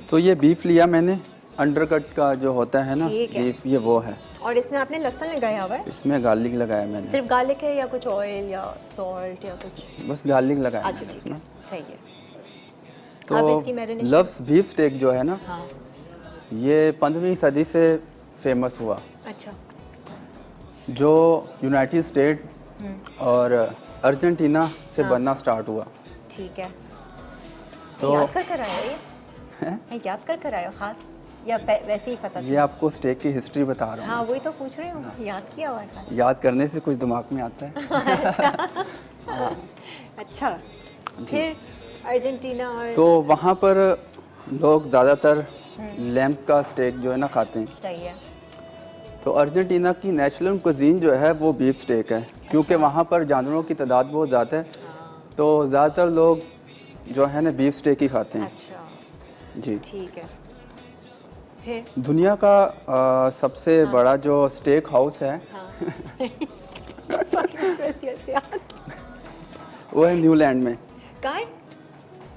तो ये बीफ लिया मैंने, अंडरकट का जो होता है ना ठीक है। बीफ, ये वो है। और इसमें आपने लहसुन लगाया हुआ है? इसमें गार्लिक लगाया मैंने। सिर्फ गार्लिक है या कुछ ऑयल या सॉल्ट या कुछ? बस गार्लिक लगाया अच्छा मैंने ठीक है, इसमें। सही है। अब इसकी तो मैरिनेशन? लव्स बीफ स्टेक जो है ना, हाँ, ये 15वीं सदी से फेमस हुआ। अच्छा। जो यूनाइटेड स्टेट और अर्जेंटीना से हाँ। बनना स्टार्ट हुआ। ठीक है। तो याद कर आया ये? मैं याद कर आया खास, या वैसे ही पता ये था? आपको स्टेक की हिस्ट्री बता रहा हूँ। हाँ, वही तो पूछ रही हूँ, याद किया हुआ है खास। याद करने से कुछ दिमाग में आता है। अच्छा, फिर अर्जेंटीना और तो वहाँ पर लोग ज़्यादातर लैम्प का स्टेक जो है ना खाते हैं। सही है। तो अर्जेंटीना की नेशनल कुजीन जो है वो बीफ स्टेक है, क्योंकि वहाँ पर जानवरों की तादाद बहुत ज़्यादा है। तो ज़्यादातर लोग जो है ना बीफ स्टेक ही खाते हैं। अच्छा जी। ठीक है। फिर दुनिया का सबसे बड़ा जो स्टेक हाउस है वो है न्यूजीलैंड में। कहाँ है?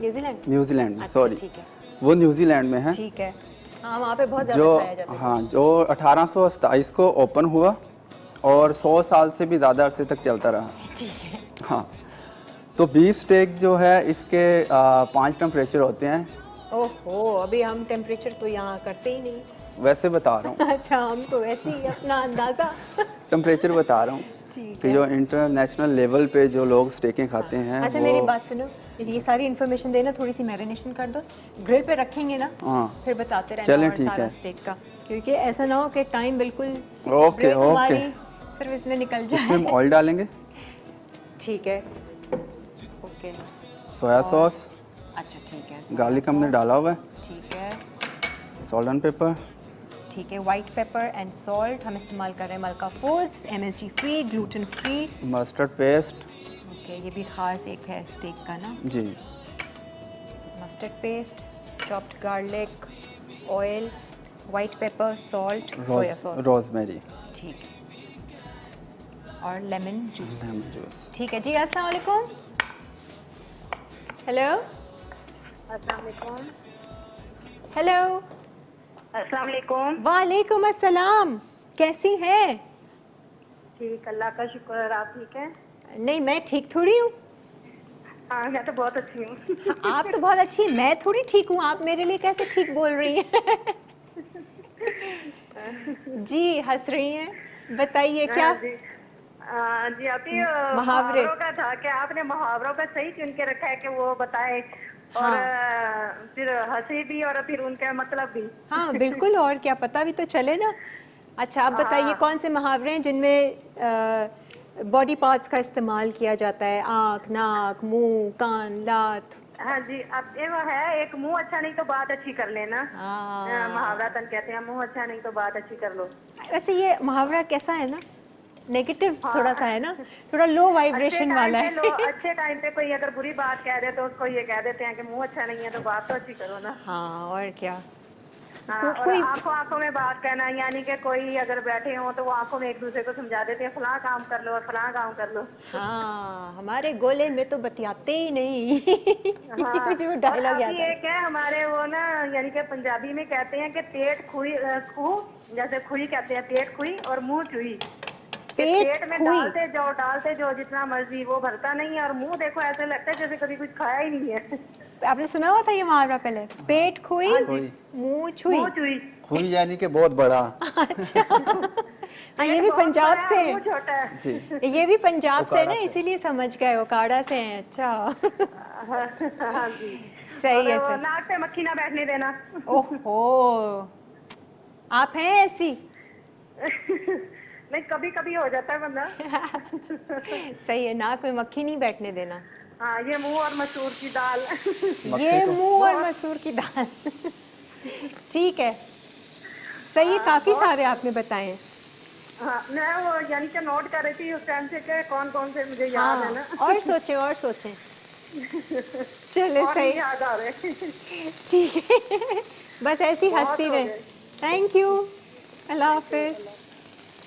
न्यूजीलैंड। न्यूजीलैंड में, अच्छा, सॉरी, ठीक है वो न्यूजीलैंड में है। ठीक है। हाँ वहाँ पे बहुत ज़्यादा जो खाया जाता है। हाँ जो 1827 को ओपन हुआ और 100 साल से भी ज़्यादा अरसे तक चलता रहा। ठीक है। हाँ, तो बीफ स्टेक जो है इसके 5 टेम्परेचर होते हैं। ओहो, अभी हम टेम्परेचर तो यहाँ करते ही नहीं। वैसे बता रहा हूँ, अच्छा, हम तो वैसे ही अपना अंदाज़ा। टेम्परेचर बता रहा हूँ ठीक कि है। जो इंटरनेशनल लेवल पे जो लोग स्टेकें खाते हैं अच्छा वो मेरी बात सुनो, ये सारी इन्फॉर्मेशन देना, थोड़ी सी मैरिनेशन कर दो, ग्रिल पे रखेंगे ना, हाँ। फिर बताते रहना चलें, और ठीक सारा है। स्टेक का, क्योंकि ऐसा ना हो कि टाइम बिल्कुल ओके, ब्रेक ओके। हमारी सर्विस में निकल इसमें हम जाए। ऑयल डालेंगे, ठीक है, ओके। सोया सॉस, अच्छा ठीक है, गार्लिक हमने डाला हुआ है, ठीक है, सॉल्ट एंड पेपर, ठीक है, वाइट पेपर एंड सॉल्ट हम इस्तेमाल कर रहे हैं Malka foods, MSG free, gluten free. Mustard paste. Okay, ये भी ख़ास एक है स्टेक का ना। जी, mustard paste, chopped garlic, oil, white pepper, salt, soya sauce. Rosemary, ठीक है, और लेमन जूस। Lemon juice. ठीक है जी, अस्सलाम वालेकुम। हेलो अस्सलाम वालेकुम। हेलो। अस्सलाम वालेकुम। वालेकुम अस्सलाम, कैसी हैं? ठीक, अल्लाह का शुक्र। आप ठीक हैं? नहीं, मैं ठीक थोड़ी हूँ। हाँ, मैं तो बहुत अच्छी हूँ। आप तो बहुत अच्छी हैं, मैं थोड़ी ठीक हूँ। आप मेरे लिए कैसे ठीक बोल रही हैं? जी, हंस रही हैं, बताइए क्या? जी अभी मुहावरे। मुहावरों का था कि आपने मुहावरों का सही चुन के रखा है कि वो बताए, और फिर हंसी भी और फिर उनका मतलब भी। हाँ बिल्कुल, और क्या, पता भी तो चले ना। अच्छा आप बताइए कौन से मुहावरे हैं जिनमें बॉडी पार्ट्स का इस्तेमाल किया जाता है? आँख, नाक, मुंह, कान, लात। हाँ जी, अब ये वो है, एक मुंह अच्छा नहीं तो बात अच्छी कर लेना। मुहावरा तन कहते हैं, मुंह अच्छा नहीं तो बात अच्छी कर लो। वैसे ये मुहावरा कैसा है ना, नेगेटिव थोड़ा सा है ना, थोड़ा लो वाइब्रेशन वाला है। अच्छे टाइम पे कोई अगर बुरी बात कह दे तो उसको ये कह देते हैं कि मुंह अच्छा नहीं है तो बात तो अच्छी करो ना। हाँ, और क्या। हाँ, और कोई आंखों आंखों में बात कहना, यानी कि कोई अगर बैठे हो तो वो आंखों में एक दूसरे को समझा देते हैं, फलां काम कर लो और फलां काम कर लो। हाँ, हमारे गोले में तो बतियाते ही नहीं। हाँ, मुझे वो डायलॉग याद अभी है। एक है हमारे वो ना, यानी कि पंजाबी में कहते हैं कि पेट खुई खू, जैसे खुई कहते हैं पेट खुई, और मुंह चुई। पेट में डालते जो जितना मर्जी, वो भरता नहीं है, और मुंह देखो ऐसे लगता है जैसे कभी कुछ खाया ही नहीं है। आपने सुना हुआ था ये मुहावरा पहले? पेट खुई, मुंह छुई। मुंह चुई। खुई यानी कि बहुत बड़ा। अच्छा। हाँ, ये भी पंजाब से मुंह छोटा है। जी, ये भी पंजाब से ओकाड़ा ना, से। इसीलिए समझ गए, ओकाड़ा से हैं। अच्छा। हाँ जी, सही है और वो सर। नाक पे मक्खी ना बैठने देना। ओहो, आप हैं ऐसी? नहीं, कभी कभी हो जाता है बंदा। सही है, नाक में मक्खी नहीं बैठने देना। हाँ, ये मुंह और मसूर की दाल। ये मुंह और मसूर की दाल। ठीक है, सही है, काफी सारे आपने बताए हैं। हाँ, मैं वो यानी कि नोट कर रही थी उस टाइम से कि कौन कौन से मुझे याद है ना। और सोचें और सोचें। चले और सही, नहीं याद आ रहे। ठीक है, बस ऐसी बहुत हंसती हो रहे। गए। थैंक यू, अल्लाह हाफिज।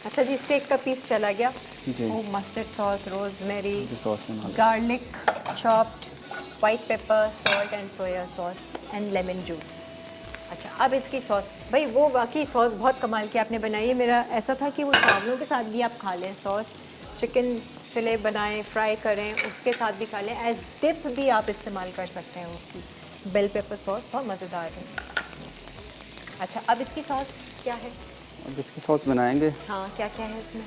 अच्छा जी, स्टेक का पीस चला गया। जी। मस्टर्ड सॉस, रोजमेरी, सॉस में डाल। Garlic chopped, white pepper, salt and soya sauce and lemon juice. अच्छा, अब इसकी सॉस, भाई वो बाकी सॉस बहुत कमाल की आपने बनाई है। मेरा ऐसा था कि वो चावलों के साथ भी आप खा लें सॉस, चिकन फिले बनाएं, फ्राई करें, उसके साथ भी खा लें, एज डिप भी आप इस्तेमाल कर सकते हैं उसकी। बेल पेपर सॉस बहुत मज़ेदार है। अच्छा, अब इसकी सॉस क्या है? अब इसकी सॉस बनाएंगे। हाँ, क्या क्या है इसमें?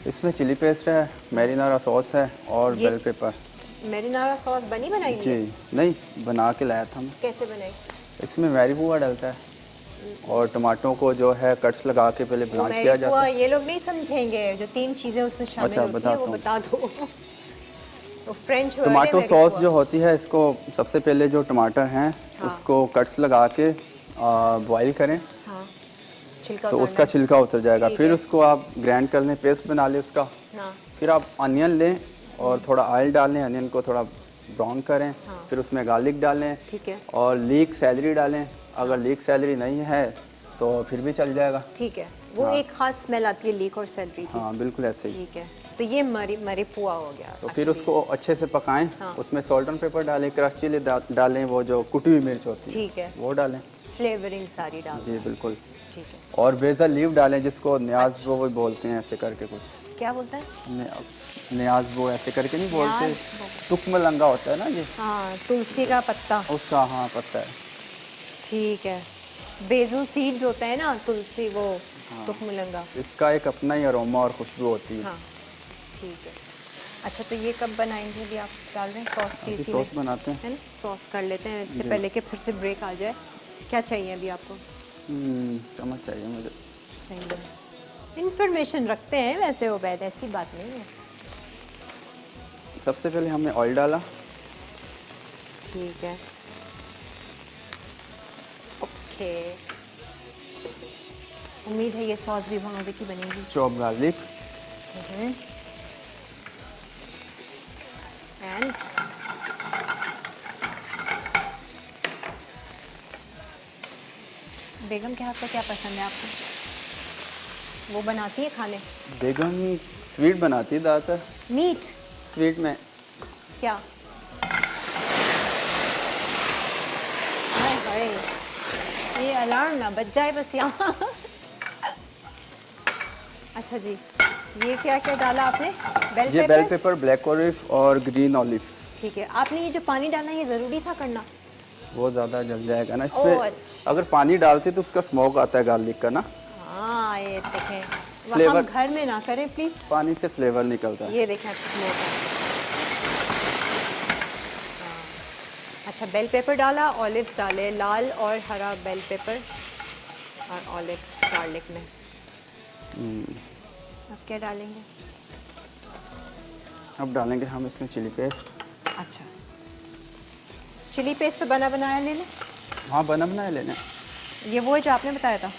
इसमें चिली पेस्ट है, मैरिनारा सॉस है और ये- बेल पेपर। मैरिनारा सॉस बनी बनाई जी, है? नहीं, बना के लाया था मैं। कैसे बनाई? इसमें मैरी हुआ डलता है और टमाटों को जो है कट्स लगा के पहले ब्लांच किया जाता है। ये लोग नहीं समझेंगे, जो 3 चीज़ें उसमें शामिल अच्छा, होती हैं बताता वो हूँ। बता दो। तो फ्रेंच टमाटो सॉस जो होती है, इसको सबसे पहले जो टमाटर हैं उसको कट्स लगा के बॉईल करें, हाँ, छिलका तो उतारना उसका है। छिलका उतर जाएगा। ठीक फिर है। उसको आप ग्राइंड कर लें, पेस्ट बना लें उसका। हाँ, फिर आप अनियन लें और थोड़ा ऑयल डालें, अनियन को थोड़ा ब्राउन करें। फिर उसमें गार्लिक डालें ठीक है। और लीक सैलरी डालें। अगर लीक सैलरी नहीं है तो फिर भी चल जाएगा। ठीक है, वो हाँ। एक खास स्मेल आती है लीक और सेलरी की। हाँ बिल्कुल ऐसे ही। ठीक है, तो ये मरी पुआ हो गया। तो फिर actually। उसको अच्छे से पकाएं। हाँ। उसमें सॉल्ट एंड पेपर डालें, क्रश चिली डालें, वो जो कुटी हुई मिर्च होती है ठीक है, वो डालें। फ्लेवरिंग सारी डाल। जी बिल्कुल। ठीक है, और बेज़ल लीव डालें, जिसको न्याज वो बोलते हैं, ऐसे करके कुछ क्या बोलता है? न्याज वो ऐसे करके नहीं बोलते, न्याज तुक मलंगा होता है ना ये, हाँ, तुलसी का पत्ता। उसका हाँ पत्ता है। ठीक है, बेजल सीड्स होते हैं ना, तुलसी वो तुकमुलंगा। इसका एक अपना ही अरोमा और खुशबू होती है। हाँ ठीक है। अच्छा, तो ये कब बनाएंगे? अभी आप डाल रहे हैं सॉस की? अभी इसी सॉस में बनाते हैं। है ना, सॉस कर लेते हैं इससे जी। पहले कि फिर से ब्रेक आ जाए। क्या चाहिए अभी आपको? चम्मच चाहिए मुझे। सही है, इन्फॉर्मेशन रखते हैं वैसे उबैद, ऐसी बात नहीं है। सबसे पहले हमने ऑयल डाला। ठीक है, ओके। उम्मीद है ये सॉस भी बहुत मज़े की बनेगी। चॉप गार्लिक, एंड बेगम के हाथ का क्या पसंद है आपको? वो बनाती है खाने? बेगम स्वीट बनाती है ज़्यादातर। मीट? स्वीट में क्या? हाय हाय, ये अलार्म ना बज जाए बस यहाँ। अच्छा जी, ये क्या क्या डाला आपने? बेल ये bell peppers? Pepper, black olive और ग्रीन ऑलिव। ठीक है, आपने ये जो पानी डालना ये ज़रूरी था करना? वो ज़्यादा जल जाएगा ना ओह, इसमें। अच्छा। अगर पानी डालते तो उसका स्मोक आता है गार्लिक का ना, हाँ ये देखें, वो हम Flavor- घर में ना करें प्लीज़। पानी से फ्लेवर निकलता है। ये देखें स्मोक। हाँ। अच्छा, बेल पेपर डाला, ऑलिव्स डाले, लाल और हरा बेल पेपर और ऑलिव्स गार्लिक में। अब क्या डालेंगे? अब डालेंगे हम इसमें चिली पेस्ट। अच्छा, चिली पेस्ट तो बना बनाया ले लें? हाँ बना बनाया लेना। ये वो है जो आपने बताया था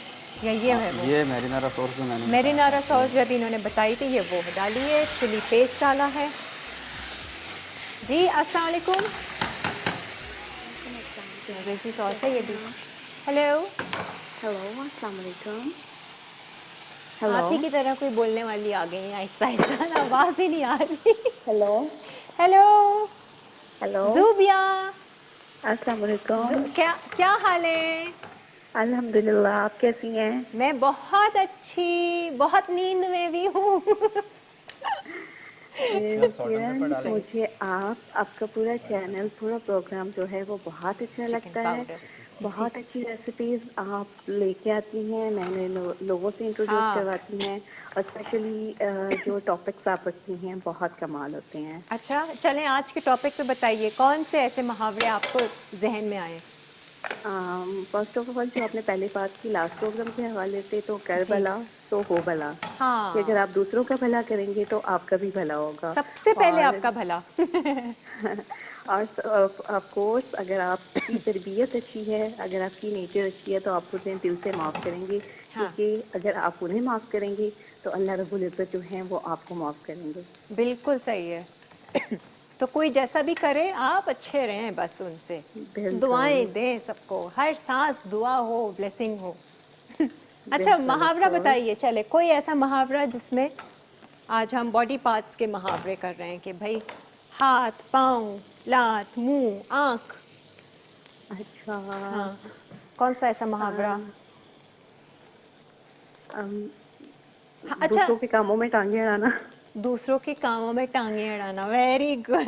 या ये है वो? ये मैरिनारा सॉस जो मैंने मैरिनारा सॉस जब इन्होंने बताई थी ये वो है। डालिए, चिली पेस्ट डाला है। जी अस्सलाम वालेकुम। मज़े सॉस है ये भी। हेलो, हेलो, अस्सलाम वालेकुम। आप ही की तरह कोई बोलने वाली आ गई है आहिस्ता आहिस्ता, ना आवाज़ ही नहीं आ रही। हेलो हेलो हेलो, ज़ूबिया, अस्सलाम वालेकुम। क्या क्या हाल है? अल्हम्दुलिल्लाह, आप कैसी हैं? मैं बहुत अच्छी, बहुत नींद में भी हूँ। मुझे आपका पूरा चैनल, पूरा प्रोग्राम जो है वो बहुत अच्छा लगता है। पाउडर। बहुत अच्छी रेसिपीज आप लेके आती हैं, मैंने लोगों से इंट्रोड्यूस हाँ। करवाती हैं, और स्पेशली जो टॉपिक्स आप रखती हैं बहुत कमाल होते हैं। अच्छा, चलें आज के टॉपिक पे बताइए, कौन से ऐसे मुहावरे आपको जहन में आए? फर्स्ट ऑफ ऑल, जो आपने पहले बात की लास्ट प्रोग्राम के हवाले से, तो कर भला तो हो भला। हाँ, कि अगर आप दूसरों का भला करेंगे तो आपका भी भला होगा। सबसे पहले और- आपका भला। और ऑफ कोर्स, अगर आपकी तरबियत अच्छी है, अगर आपकी नेचर अच्छी है, तो आप उन्हें दिल से माफ़ करेंगे। हाँ। क्योंकि अगर आप उन्हें माफ़ करेंगे तो अल्लाह रब्बुल इज़्ज़त जो है वो आपको माफ़ करेंगे। बिल्कुल सही है। तो कोई जैसा भी करे, आप अच्छे रहें बस उनसे। बिल्कुल। दुआएं दें सबको, हर सांस दुआ हो, ब्लेसिंग हो। अच्छा, मुहावरा बताइए, चले कोई ऐसा मुहावरा जिसमें आज हम बॉडी पार्ट्स के मुहावरे कर रहे हैं कि भाई हाथ, पाँव, लात, मुंह, आँख। अच्छा। हाँ, कौन सा ऐसा मुहावरा? हाँ, अच्छा, दूसरों के कामों में टांगे अड़ाना। दूसरों के कामों में टांगे अड़ाना, वेरी गुड।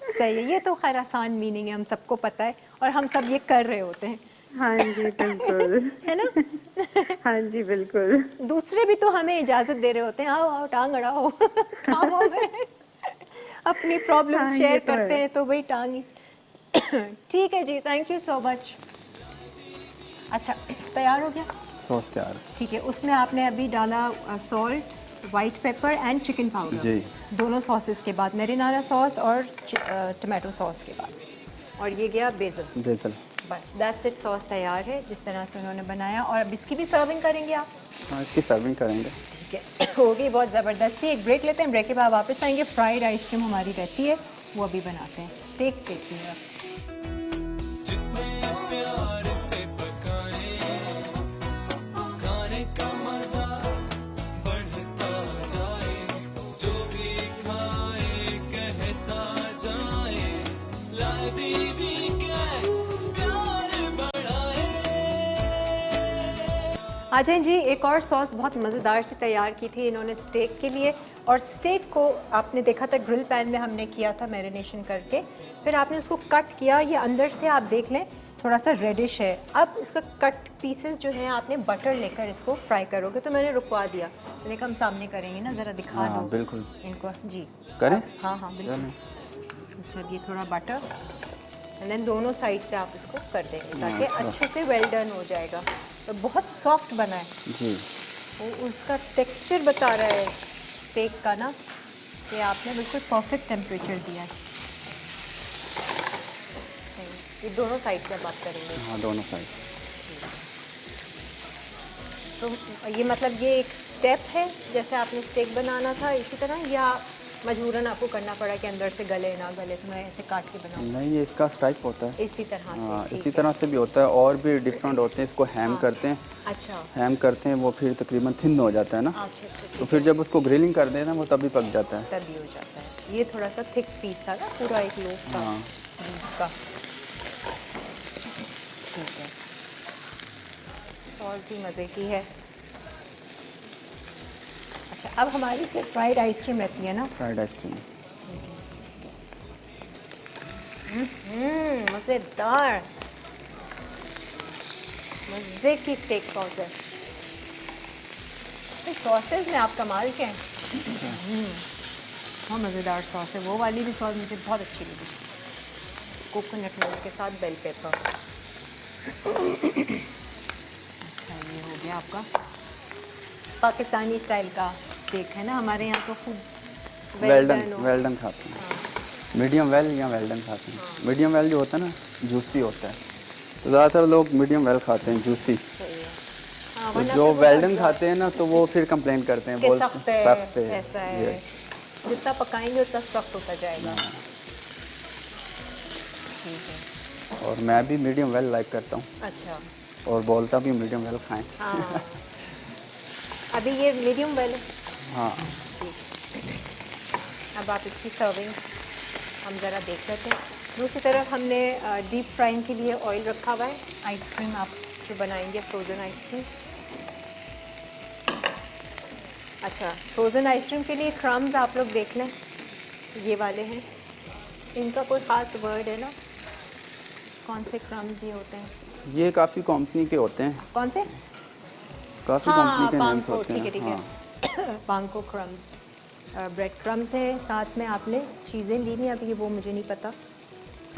सही है, ये तो खैर आसान मीनिंग है, हम सबको पता है और हम सब ये कर रहे होते हैं। हाँ जी बिल्कुल। है ना? हाँ जी बिल्कुल। दूसरे भी तो हमें इजाजत दे रहे होते हैं, आओ आओ टांग अड़ाओ कामों में। अपनी प्रॉब्लम्स हाँ, ये शेयर तो करते है। हैं तो भाई टांगी। ठीक है जी, थैंक यू सो मच। अच्छा, तैयार हो गया? सॉस तैयार। ठीक है, उसमें आपने अभी डाला salt, white pepper and chicken powder. जी। दोनों सॉसेस के बाद, मैरिनारा सॉस और टमाटो सॉस के बाद, और ये गया बेसल। बेसल। बस दैट्स इट, सॉस तैयार है जिस तरह से उन्होंने बनाया। और अब इसकी भी सर्विंग करेंगे आप? हाँ इसकी सर्विंग करेंगे। ठीक है, होगी बहुत ज़बरदस्ती। एक ब्रेक लेते हैं, ब्रेक के बाद वापस आएंगे। फ्राइड आइसक्रीम हमारी रहती है, वो अभी बनाते हैं। स्टेक देखिएगा। आ जाएं जी, एक और सॉस बहुत मज़ेदार से तैयार की थी इन्होंने स्टेक के लिए। और स्टेक को आपने देखा था ग्रिल पैन में हमने किया था मैरिनेशन करके, फिर आपने उसको कट किया। ये अंदर से आप देख लें थोड़ा सा रेडिश है। अब इसका कट पीसेस जो हैं आपने बटर लेकर इसको फ्राई करोगे। तो मैंने रुकवा दिया, मैंने कहा हम सामने करेंगे ना, ज़रा दिखा हाँ, दो बिल्कुल इनको जी। करें। हाँ हाँ बिल्कुल। चलें। अच्छा, ये थोड़ा बटर एंड देन दोनों साइड से आप इसको कर देंगे ताकि अच्छे से वेल डन हो जाएगा। तो बहुत सॉफ्ट बना है जी। वो, उसका टेक्सचर बता रहा है स्टेक का ना कि आपने बिल्कुल परफेक्ट टेम्परेचर दिया है। ये दोनों साइड से बात करेंगे। हाँ, दोनों साइड। तो ये मतलब ये एक स्टेप है जैसे आपने स्टेक बनाना था इसी तरह, या मजबूरन आपको करना पड़ा कि अंदर से गले ना गले तो मैं ऐसे काट के बनाऊँ? नहीं, ये इसका स्टाइप होता है। इसी तरह से। हाँ, ठीक इसी है। तरह से भी होता है और भी डिफरेंट होते हैं। इसको हैम करते हैं। अच्छा हैम करते हैं वो फिर तकरीबन थिन हो जाता है ना। अच्छा अच्छा, तो फिर जब उसको ग्रिलिंग कर देना वो तभी पक जाता है। तभी हो जाता है। ये थोड़ा सा थिक पीस था ना, पूरा एक लोफ था हाँ। बीफ का। ठीक है, सॉस भी मज़े की है। अच्छा, अब हमारी सिर्फ फ्राइड आइसक्रीम रहती है ना। Fried ice cream. मज़ेदार, मज़े की स्टेक सॉस है। सॉसेज में आप कमाल के हैं। बहुत मज़ेदार सॉस है। वो वाली भी सॉस मुझे बहुत अच्छी लगी, कोकोनट मिल्क के साथ बेल पेपर। अच्छा, ये हो गया आपका पाकिस्तानी स्टाइल का स्टेक है ना। हमारे यहाँ तो खूब वेल डन खाते हैं। मीडियम वेल या वेल डन खाते हैं। मीडियम वेल जो होता है ना जूसी होता है, तो ज़्यादातर लोग मीडियम वेल खाते हैं, जूसी। तो जो वेल डन खाते हैं ना तो वो फिर कंप्लेन करते हैं, बोलते हैं सख्त है। ऐसा है, जितना पकाएंगे उतना सख्त होता जाएगा। ठीक है। और मैं भी मीडियम वेल लाइक करता हूँ अच्छा, और बोलता भी मीडियम वेल खाएं। हाँ अभी ये मीडियम वेल है। हाँ। अब आप इसकी सर्विंग हम ज़रा देख लेते हैं। दूसरी तरफ हमने डीप फ्राइंग के लिए ऑयल रखा हुआ है। आइसक्रीम आप जो बनाएंगे, फ्रोज़न आइसक्रीम। अच्छा, फ्रोज़न आइसक्रीम के लिए क्रम्स आप लोग देख लें, ये वाले हैं। इनका कोई ख़ास वर्ड है ना, कौन से क्रम्स ये होते हैं? ये काफ़ी कंपनी के होते हैं। कौन से? काफ़ी हाँ, कंपनी के नाम पांको, होते हैं। ठीक है ठीक है। पांको क्रम्स, ब्रेड क्रम्स है। साथ में आपने चीज़ें ली नहीं, अभी ये वो मुझे नहीं पता।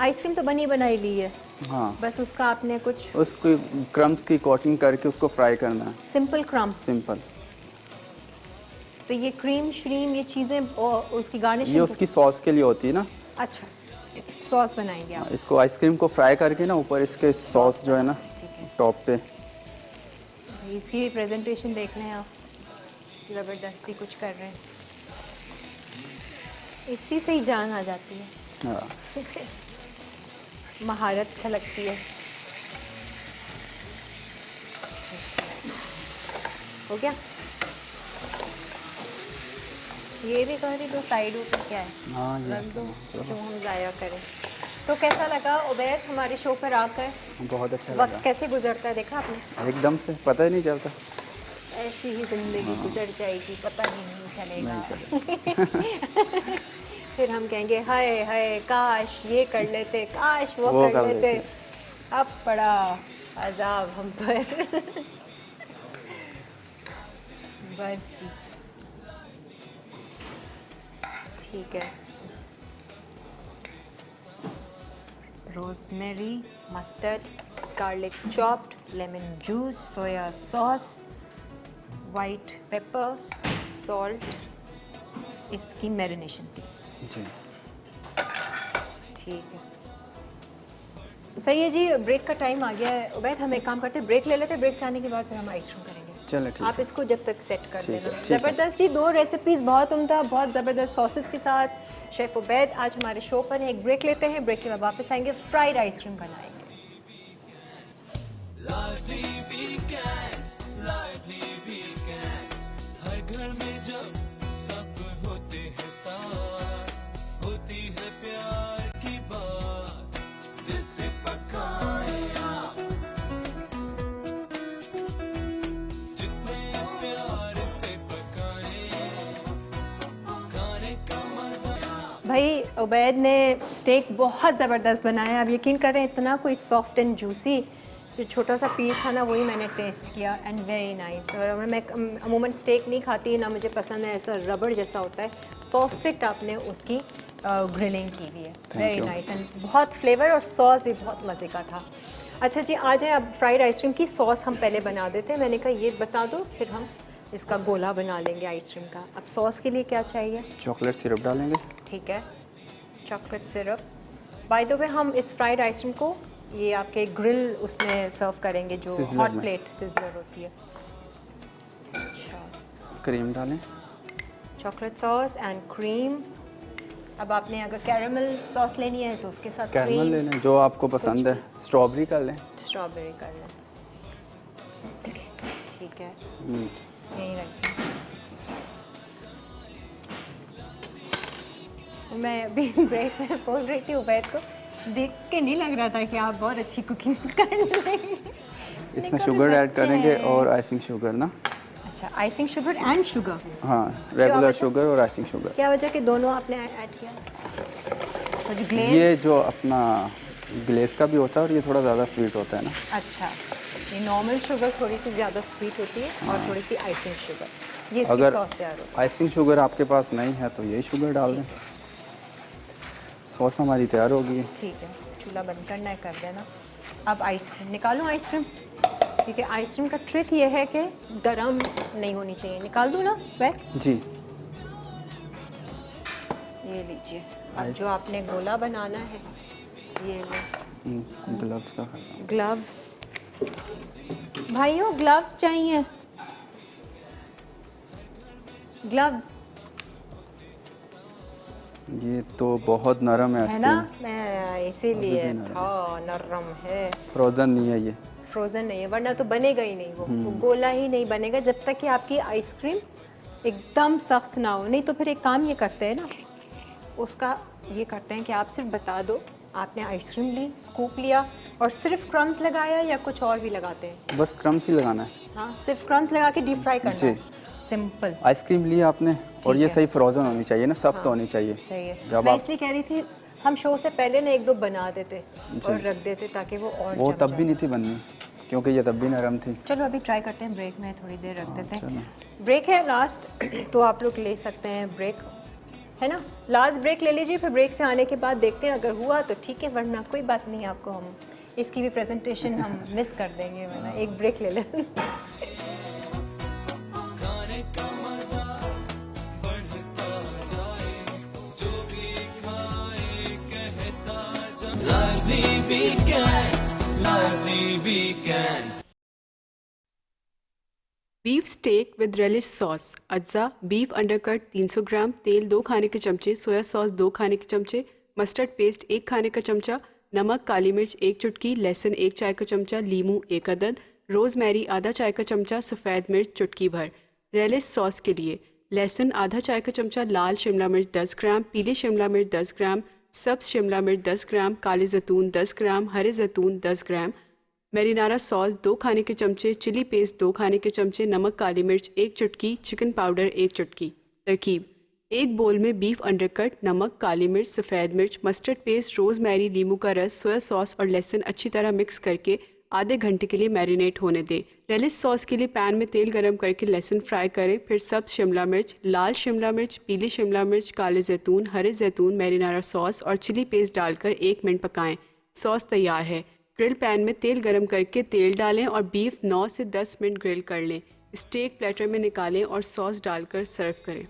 आइसक्रीम तो बनी बनाई ली है, हाँ। बस उसका आपने कुछ उसको क्रम्स की कोटिंग करके उसको फ्राई करना है। Simple crumbs. सिंपल। तो ये क्रीम श्रीम ये चीज़ें उसकी गार्निश। ये उसकी सॉस के लिए होती है ना। अच्छा, सॉस बनाएंगे आप। इसको आइसक्रीम को फ्राई करके ना ऊपर इसके सॉस जो है ना टॉप पे। इसकी भी प्रेजेंटेशन देख लें आप, ज़बरदस्ती कुछ कर रहे हैं, इसी से ही जान आ जाती है। हाँ। महारत छलकती है। हो गया। ये भी कह रही दो साइडों पे क्या है, हाँ, ये रख दो जो हम ज़ाया करें। तो कैसा लगा उबैद हमारे शो पर आकर? बहुत अच्छा वक्त लगा। कैसे गुजरता है देखा आपने? एकदम से पता ही नहीं चलता। ऐसी ही ज़िंदगी गुजर जाएगी, पता ही नहीं चलेगा। नहीं फिर हम कहेंगे हाय हाय काश ये कर लेते, काश वो वो कर कर लेते। लेते। अब पड़ा अजाब हम पर। बस जी, ठीक है। Rosemary, mustard, garlic chopped, lemon juice, soya sauce, white pepper, salt, इसकी मैरिनेशन थी। जी। ठीक है, सही है जी। ब्रेक का टाइम आ गया है उबैद, हम एक काम करते हैं, ब्रेक ले लेते हैं। ब्रेक से आने के बाद फिर हम आइसक्रीम करेंगे। चलो ठीक आप है। इसको जब तक सेट कर ठीक है, देना। ठीक है। ज़बरदस्त जी, 2 रेसिपीज़ बहुत उम्दा, बहुत ज़बरदस्त सॉसेस के साथ शेफ़ उबैद आज हमारे शो पर है। एक ब्रेक लेते हैं, ब्रेक के बाद वापस आएंगे, फ्राइड आइसक्रीम बनाएंगे। हर घर में जब सब होते हैं साथ, होती है प्यार की बात, दिल से पकाए आप, उबैद ने स्टेक बहुत ज़बरदस्त बनाया। आप यकीन करें इतना कोई सॉफ्ट एंड जूसी, जो छोटा सा पीस था ना वही मैंने टेस्ट किया एंड वेरी नाइस। और मैं अमूमन स्टेक नहीं खाती ना, मुझे पसंद है ऐसा रबड़ जैसा होता है। परफेक्ट आपने उसकी ग्रिलिंग की हुई है, वेरी नाइस एंड बहुत फ्लेवर और सॉस भी बहुत मज़े का था। अच्छा जी, आ जाए अब फ्राइड आइसक्रीम की सॉस हम पहले बना देते हैं। मैंने कहा ये बता दो, फिर हम इसका गोला बना लेंगे आइसक्रीम का। अब सॉस के लिए क्या चाहिए? चॉकलेट सिरप डालेंगे। ठीक है, chocolate syrup. By the way हम इस फ्राइड आइसक्रीम को ये आपके ग्रिल उसमें सर्व करेंगे, जो सिज़लर हॉट में। प्लेट सिज़लर होती है। अच्छा, क्रीम डालें। Chocolate sauce and cream. अब आपने अगर कैरेमल सॉस लेनी है तो उसके साथ कैरमल ले क्रीम, लें, जो आपको पसंद है। स्ट्रॉबेरी कर लें। स्ट्रॉबेरी कर लें। ठीक है, यहीं रखते हैं। मैं अभी ब्रेक में बोल रही थी उबैद को, देख के नहीं लग रहा था कि आप बहुत अच्छी कुकिंग कर लेंगे। इसमें शुगर ऐड करेंगे और आइसिंग शुगर ना। अच्छा, आइसिंग शुगर एंड शुगर। हाँ, रेगुलर वजह? शुगर और आइसिंग शुगर। क्या वजह कि दोनों आपने ऐड किया? और जो ग्लेज़, ये जो अपना ग्लेस का भी होता है और ये थोड़ा ज़्यादा स्वीट होता है ना। अच्छा, ये नॉर्मल शुगर थोड़ी सी ज़्यादा स्वीट होती है और थोड़ी सी आइसिंग शुगर, ये इसकी अगर सॉस तैयार होती आइसिंग शुगर आपके पास नहीं है तो यही शुगर डाल दें। सॉस हमारी तैयार हो गई है। है। ठीक है, चूल्हा बंद करना है, कर देना। अब आइसक्रीम निकालूँ आइसक्रीम, क्योंकि आइसक्रीम का ट्रिक ये है कि गरम नहीं होनी चाहिए। निकाल दूँ ना वह? जी। ये लीजिए। अब जो आपने गोला बनाना है ये लो। ग्लव्स का खाता हूँ। ग्लव्स, भाइयों ग्लव्स चाहिए, ग्लव्स। ये तो बहुत नरम है है ना, आइसक्रीम। मैं इसीलिए अभी भी नरम था, नरम है, फ्रोजन नहीं है ये। फ्रोज़न नहीं है, वरना तो बनेगा ही नहीं वो गोला ही नहीं बनेगा जब तक कि आपकी आइसक्रीम एकदम सख्त ना हो। नहीं तो फिर एक काम ये करते हैं ना, उसका ये करते हैं कि आप सिर्फ बता दो आपने आइसक्रीम ली, स्कूप लिया और सिर्फ क्रम्स लगाया या कुछ और भी लगाते हैं? बस क्रम्स ही लगाना है। हाँ, सिर्फ क्रम्स लगा के डीप फ्राई करना जी। है, सिंपल। आइसक्रीम ली आपने और ये है। सही फ्रोजन होनी चाहिए ना, सख्त होनी चाहिए। सही है। जब मैं आप इसलिए कह रही थी हम शो से पहले ना एक दो बना देते और रख देते ताकि वो और वो जम तब भी जाए। नहीं थी बननी, क्योंकि ये तब भी नरम थी। चलो अभी ट्राई करते हैं, ब्रेक में थोड़ी देर रख देते हैं। चलो। ब्रेक है लास्ट, तो आप लोग ले सकते हैं ब्रेक, है ना? लास्ट ब्रेक ले लीजिए, फिर ब्रेक से आने के बाद देखते हैं, अगर हुआ तो ठीक है, वरना कोई बात नहीं। आपको हम इसकी भी प्रेजेंटेशन हम मिस कर देंगे, वरना एक ब्रेक ले लें। खाने का मजा बढ़ता जाए, जो भी खाए कहता जाए। Lively weekends, lively weekends. Beef steak with relish sauce. अज्जा बीफ अंडरकट 300 ग्राम, तेल 2 खाने के चमचे, सोया सॉस 2 खाने के चमचे, मस्टर्ड पेस्ट 1 खाने का चमचा, नमक, काली मिर्च 1 चुटकी, लहसुन 1 चाय का चमचा, लीमू 1 अदद, रोज़मेरी आधा चाय का चमचा, सफ़ेद मिर्च चुटकी भर। रेलिश सॉस के लिए लहसुन आधा चाय का चमचा, लाल शिमला मिर्च 10 ग्राम, पीली शिमला मिर्च 10 ग्राम, सब्ज़ शिमला मिर्च 10 ग्राम, काले जैतून 10 ग्राम, हरे जैतून 10 ग्राम, मैरिनारा सॉस 2 खाने के चमचे, चिली पेस्ट 2 खाने के चमचे, नमक, काली मिर्च 1 चुटकी, चिकन पाउडर 1 चुटकी। तरकीब: एक बोल में बीफ अंडरकट, नमक, काली मिर्च, सफ़ेद मिर्च, मस्टर्ड पेस्ट, रोज़मेरी, नींबू का रस, सोया सॉस और लहसुन अच्छी तरह मिक्स करके आधे घंटे के लिए मैरिनेट होने दें। रेलिश सॉस के लिए पैन में तेल गरम करके लहसुन फ्राई करें, फिर सब्ज़ शिमला मिर्च, लाल शिमला मिर्च, पीली शिमला मिर्च, काले जैतून, हरे जैतून, मैरिनारा सॉस और चिली पेस्ट डालकर 1 मिनट पकाएं। सॉस तैयार है। ग्रिल पैन में तेल गरम करके तेल डालें और बीफ 9 से 10 मिनट ग्रिल कर लें। स्टेक प्लेटर में निकालें और सॉस डालकर सर्व करें।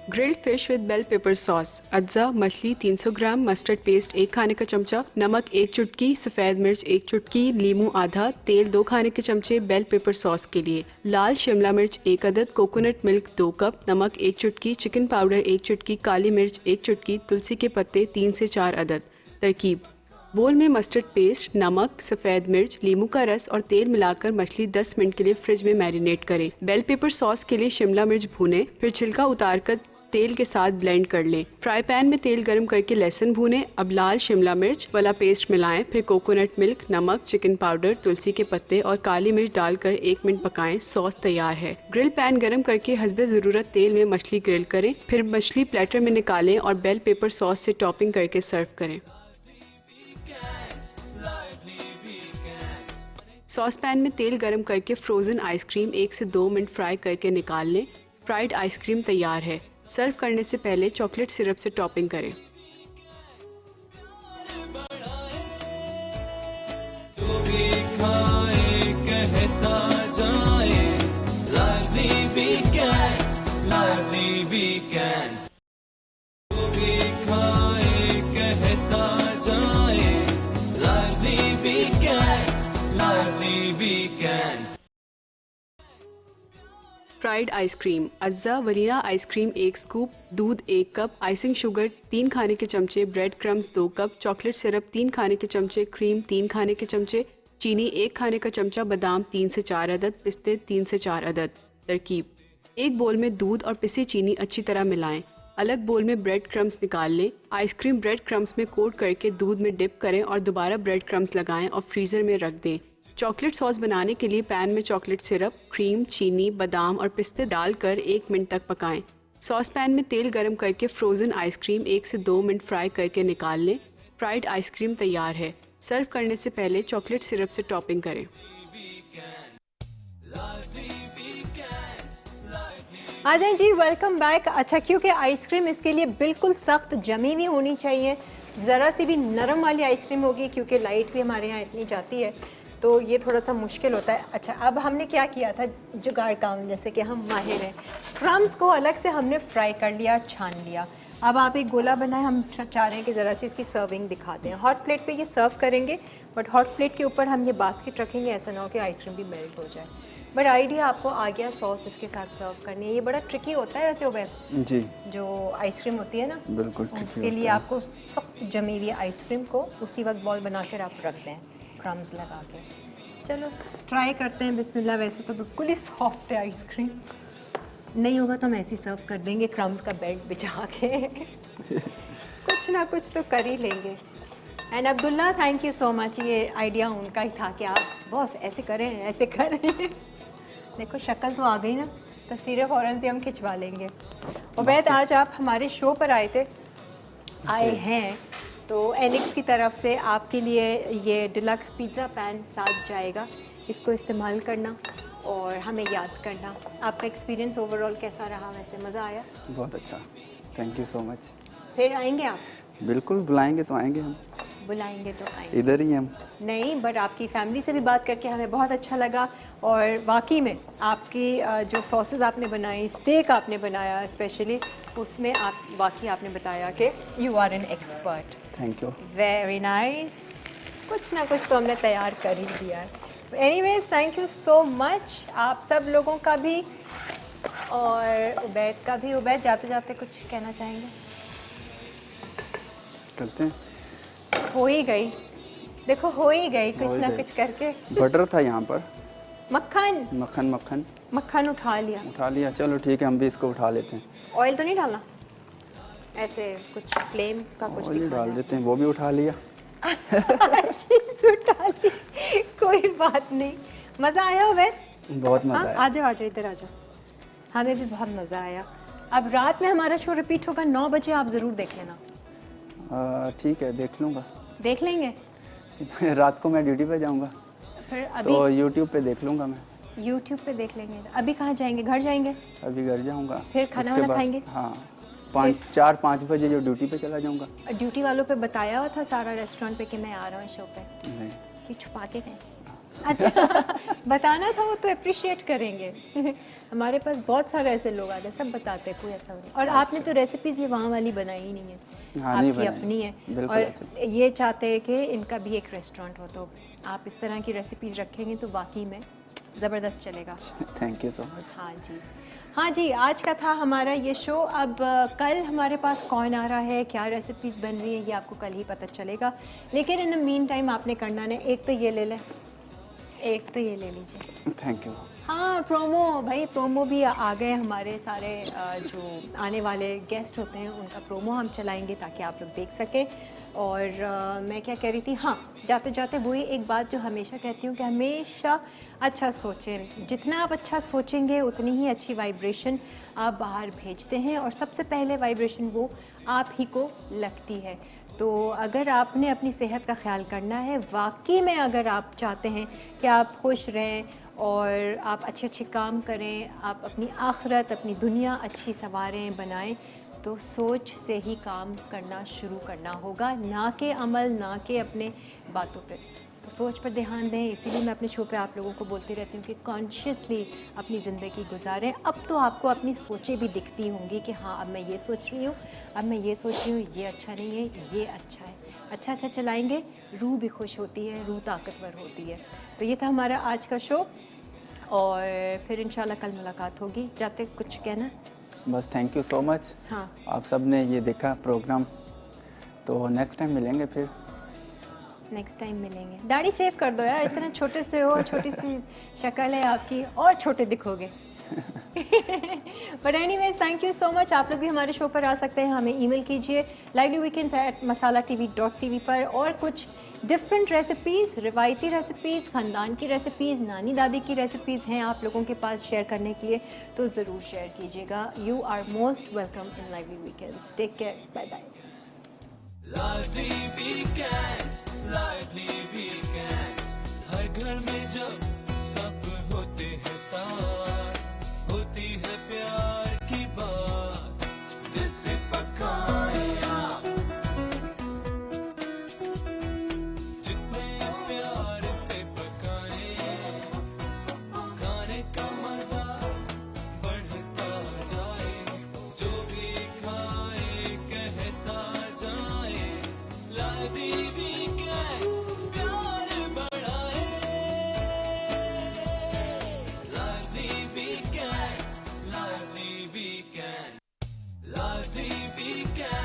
Grilled fish with bell pepper sauce. अज्जा मछली 300 ग्राम, मस्टर्ड पेस्ट 1 खाने का चमचा, नमक 1 चुटकी, सफ़ेद मिर्च 1 चुटकी, लीमू आधा, तेल 2 खाने के चमचे। बेल पेपर सॉस के लिए लाल शिमला मिर्च 1 अदद, कोकोनट मिल्क 2 कप, नमक 1 चुटकी, चिकन पाउडर 1 चुटकी, काली मिर्च 1 चुटकी, तुलसी के पत्ते 3 से 4 अदद। तरकीब: बोल में मस्टर्ड पेस्ट, नमक, सफ़ेद मिर्च, लीमू का रस और तेल मिलाकर मछली 10 मिनट के लिए फ्रिज में मैरिनेट करें। बेल पेपर सॉस के लिए शिमला मिर्च भूनें, फिर छिलका उतारकर तेल के साथ ब्लेंड कर लें। फ्राई पैन में तेल गर्म करके लहसुन भूनें। अब लाल शिमला मिर्च वाला पेस्ट मिलाएं, फिर कोकोनट मिल्क, नमक, चिकन पाउडर, तुलसी के पत्ते और काली मिर्च डालकर 1 मिनट पकाएं। सॉस तैयार है। ग्रिल पैन गर्म करके हस्बे ज़रूरत तेल में मछली ग्रिल करें, फिर मछली प्लेटर में निकालें और बेल पेपर सॉस से टॉपिंग करके सर्व करें। सॉस पैन में तेल गर्म करके फ्रोज़न आइसक्रीम 1 से 2 मिनट फ्राई करके निकाल लें। फ्राइड आइसक्रीम तैयार है। सर्व करने से पहले चॉकलेट सिरप से टॉपिंग करें। Fried ice cream. अज्जा वनीला आइसक्रीम 1 स्कूप, दूध 1 कप, आइसिंग शुगर 3 खाने के चमचे, bread crumbs 2 cup, chocolate syrup 3 खाने के चमचे, क्रीम 3 खाने के चमचे, चीनी 1 खाने का चमचा, बादाम 3 से 4 अदद, पिस्ते 3 से 4 अदद। तरकीब: एक बोल में दूध और पिसी चीनी अच्छी तरह मिलाएं। अलग बोल में ब्रेड क्रम्स निकाल लें। आइसक्रीम ब्रेड क्रम्स में कोट करके दूध में डिप करें और दोबारा ब्रेड क्रम्स लगाएं और फ्रीज़र में रख दें। चॉकलेट सॉस बनाने के लिए पैन में चॉकलेट सिरप, क्रीम, चीनी, बादाम और पिस्ते डालकर 1 मिनट तक पकाएं। सॉस पैन में तेल गर्म करके फ्रोज़न आइसक्रीम 1 से 2 मिनट फ्राई करके निकाल लें। फ्राइड आइसक्रीम तैयार है। सर्व करने से पहले चॉकलेट सिरप से टॉपिंग करें। आ जाएं जी, वेलकम बैक। अच्छा, क्योंकि आइसक्रीम इसके लिए बिल्कुल सख्त जमी हुई होनी चाहिए, ज़रा सी भी नरम वाली आइसक्रीम होगी, क्योंकि लाइट भी हमारे यहाँ इतनी जाती है तो ये थोड़ा सा मुश्किल होता है। अच्छा, अब हमने क्या किया था, जुगाड़ काम, जैसे कि हम माहिर हैं। क्रम्स को अलग से हमने फ्राई कर लिया, छान लिया। अब आप एक गोला बनाए, हम चाह रहे हैं कि ज़रा सी इसकी सर्विंग दिखाते हैं। हॉट प्लेट पे ये सर्व करेंगे, बट हॉट प्लेट के ऊपर हम ये बास्केट रखेंगे, ऐसा ना हो कि आइसक्रीम भी मेल्ट हो जाए। बट आइडिया आपको आ गया सॉस इसके साथ सर्व करनी है। ये बड़ा ट्रिकी होता है वैसे उबैर जी, जो आइसक्रीम होती है ना, बिल्कुल उसके लिए आपको सख्त जमी हुई आइसक्रीम को उसी वक्त बॉल बना कर आप रख दें, क्रम्स लगा के। चलो ट्राई करते हैं, बिस्मिल्लाह। वैसे तो बिल्कुल ही सॉफ्ट है आइसक्रीम, नहीं होगा तो हम ऐसे ही सर्व कर देंगे क्रम्स का बेड बिछा के कुछ ना कुछ तो कर ही लेंगे। And Abdullah, thank you so much. ये आइडिया उनका ही था कि आप बॉस ऐसे करें ऐसे करें देखो शक्ल तो आ गई ना, तस्वीरें फ़ौरन से हम खिंचवा लेंगे। उबैद, आज आप हमारे शो पर आए हैं तो एनिक्स की तरफ से आपके लिए ये डिलक्स पिज़्ज़ा पैन साथ जाएगा। इसको इस्तेमाल करना और हमें याद करना। आपका एक्सपीरियंस ओवरऑल कैसा रहा? वैसे मज़ा आया? बहुत अच्छा, थैंक यू सो मच। फिर आएंगे आप? बिल्कुल, बुलाएंगे तो आएंगे हम। बुलाएंगे तो आएंगे, इधर ही हम। नहीं, बट आपकी फैमिली से भी बात करके हमें बहुत अच्छा लगा। और वाकई में आपकी जो सॉसेस आपने बनाई, स्टेक आपने बनाया स्पेशली, उसमें आप वाकई आपने बताया कि you are an expert. Thank you. Very nice. कुछ ना कुछ तो हमने तैयार कर ही दिया है। Anyways, thank you so much आप सब लोगों का भी और उबैद का भी। उबैद, जाते जाते कुछ कहना चाहेंगे? करते हैं। हो ही गई, देखो हो ही गई कुछ ना कुछ करके। बटर था यहाँ पर, मक्खन मक्खन उठा लिया। चलो ठीक है, हम भी इसको उठा लेते हैं। ऑयल तो नहीं डालना, ऐसे कुछ फ्लेम का कुछ ऑयल दिखाना। डाल देते हैं, वो भी उठा लिया चीज़ उठा ली, कोई बात नहीं। मज़ा आया उबैद? बहुत मज़ा आया। आ जाओ इधर आ जाओ। हमें भी बहुत मज़ा आया। अब रात में हमारा शो रिपीट होगा 9 बजे, आप ज़रूर देख लेना। ठीक है, देख लूँगा। देख लेंगे? रात को मैं ड्यूटी पे जाऊँगा, फिर अभी तो यूट्यूब पे देख लूँगा मैं। यूट्यूब पे देख लेंगे। अभी कहाँ जाएंगे? घर जाएंगे? अभी घर जाऊँगा, फिर खाना वाना खाएंगे? हाँ, 4-5 बजे जो ड्यूटी पे चला जाऊँगा। ड्यूटी वालों पे बताया हुआ था सारा रेस्टोरेंट पे कि मैं आ रहा हूँ शो पे? नहीं। कि छुपा के गए? अच्छा बताना था, वो तो अप्रिशिएट करेंगे हमारे पास बहुत सारे ऐसे लोग आते हैं, सब बताते, कोई ऐसा नहीं। और आपने तो रेसिपीज़ ये वहाँ वाली बनाई ही नहीं है। हाँ, आपकी अपनी है और ये चाहते हैं कि इनका भी एक रेस्टोरेंट हो, तो आप इस तरह की रेसिपीज़ रखेंगे तो वाकई में ज़बरदस्त चलेगा। Thank you so much. हाँ जी, आज का था हमारा ये शो। अब कल हमारे पास कौन आ रहा है, क्या रेसिपीज़ बन रही है, ये आपको कल ही पता चलेगा। लेकिन इन द मीन टाइम आपने करना है, एक तो ये ले लें, एक तो ये ले लीजिए। Thank you. हाँ, प्रोमो भाई, प्रोमो भी आ गए हमारे सारे जो आने वाले गेस्ट होते हैं उनका प्रोमो हम चलाएंगे ताकि आप लोग देख सकें। और मैं क्या कह रही थी, हाँ, जाते जाते वही एक बात जो हमेशा कहती हूँ कि हमेशा अच्छा सोचें। जितना आप अच्छा सोचेंगे उतनी ही अच्छी वाइब्रेशन आप बाहर भेजते हैं और सबसे पहले वाइब्रेशन वो आप ही को लगती है। तो अगर आपने अपनी सेहत का ख्याल करना है, वाकई में अगर आप चाहते हैं कि आप खुश रहें और आप अच्छे अच्छे काम करें, आप अपनी आखिरत, अपनी दुनिया अच्छी संवारें, बनाएं, तो सोच से ही काम करना शुरू करना होगा, ना कि अमल, ना कि अपने बातों पे। तो सोच पर ध्यान दें। इसीलिए मैं अपने शो पे आप लोगों को बोलती रहती हूँ कि कॉन्शियसली अपनी ज़िंदगी गुजारें। अब तो आपको अपनी सोचें भी दिखती होंगी कि हाँ, अब मैं ये सोच रही हूँ, अब मैं ये सोच रही हूँ, ये अच्छा नहीं है, ये अच्छा है। अच्छा अच्छा चलाएंगे, रूह भी खुश होती है, रूह ताकतवर होती है। तो ये था हमारा आज का शो और फिर इंशाल्लाह कल मुलाकात होगी। जाते कुछ कहना? बस थैंक यू सो मच। हाँ, आप सब ने ये देखा प्रोग्राम, तो नेक्स्ट टाइम मिलेंगे फिर। नेक्स्ट टाइम मिलेंगे। दाढ़ी शेव कर दो यार, इतना छोटे से हो, छोटी सी शक्ल है आपकी, और छोटे दिखोगे। But anyways, thank you so much. आप लोग भी हमारे शो पर आ सकते हैं, हमें ईमेल कीजिए livelyweekends@masalatv.tv पर। और कुछ डिफरेंट रेसिपीज़, रिवायती रेसिपीज़, ख़ानदान की रेसिपीज़, नानी दादी की रेसिपीज़ हैं आप लोगों के पास शेयर करने के लिए, तो ज़रूर शेयर कीजिएगा। You are most welcome in lively weekends. Take care, bye bye. Lively weekends, lively weekends, हर घर में जब सब होते हैं साथ, होती है प्यार की बात, दिल से पकाएं आप, जितने प्यार से पकाएं, खाने का मजा बढ़ता जाए, जो भी खाए कहता जाए, lively weekends, प्यार बढ़ाए, lively weekends, lively weekend, lively weekend.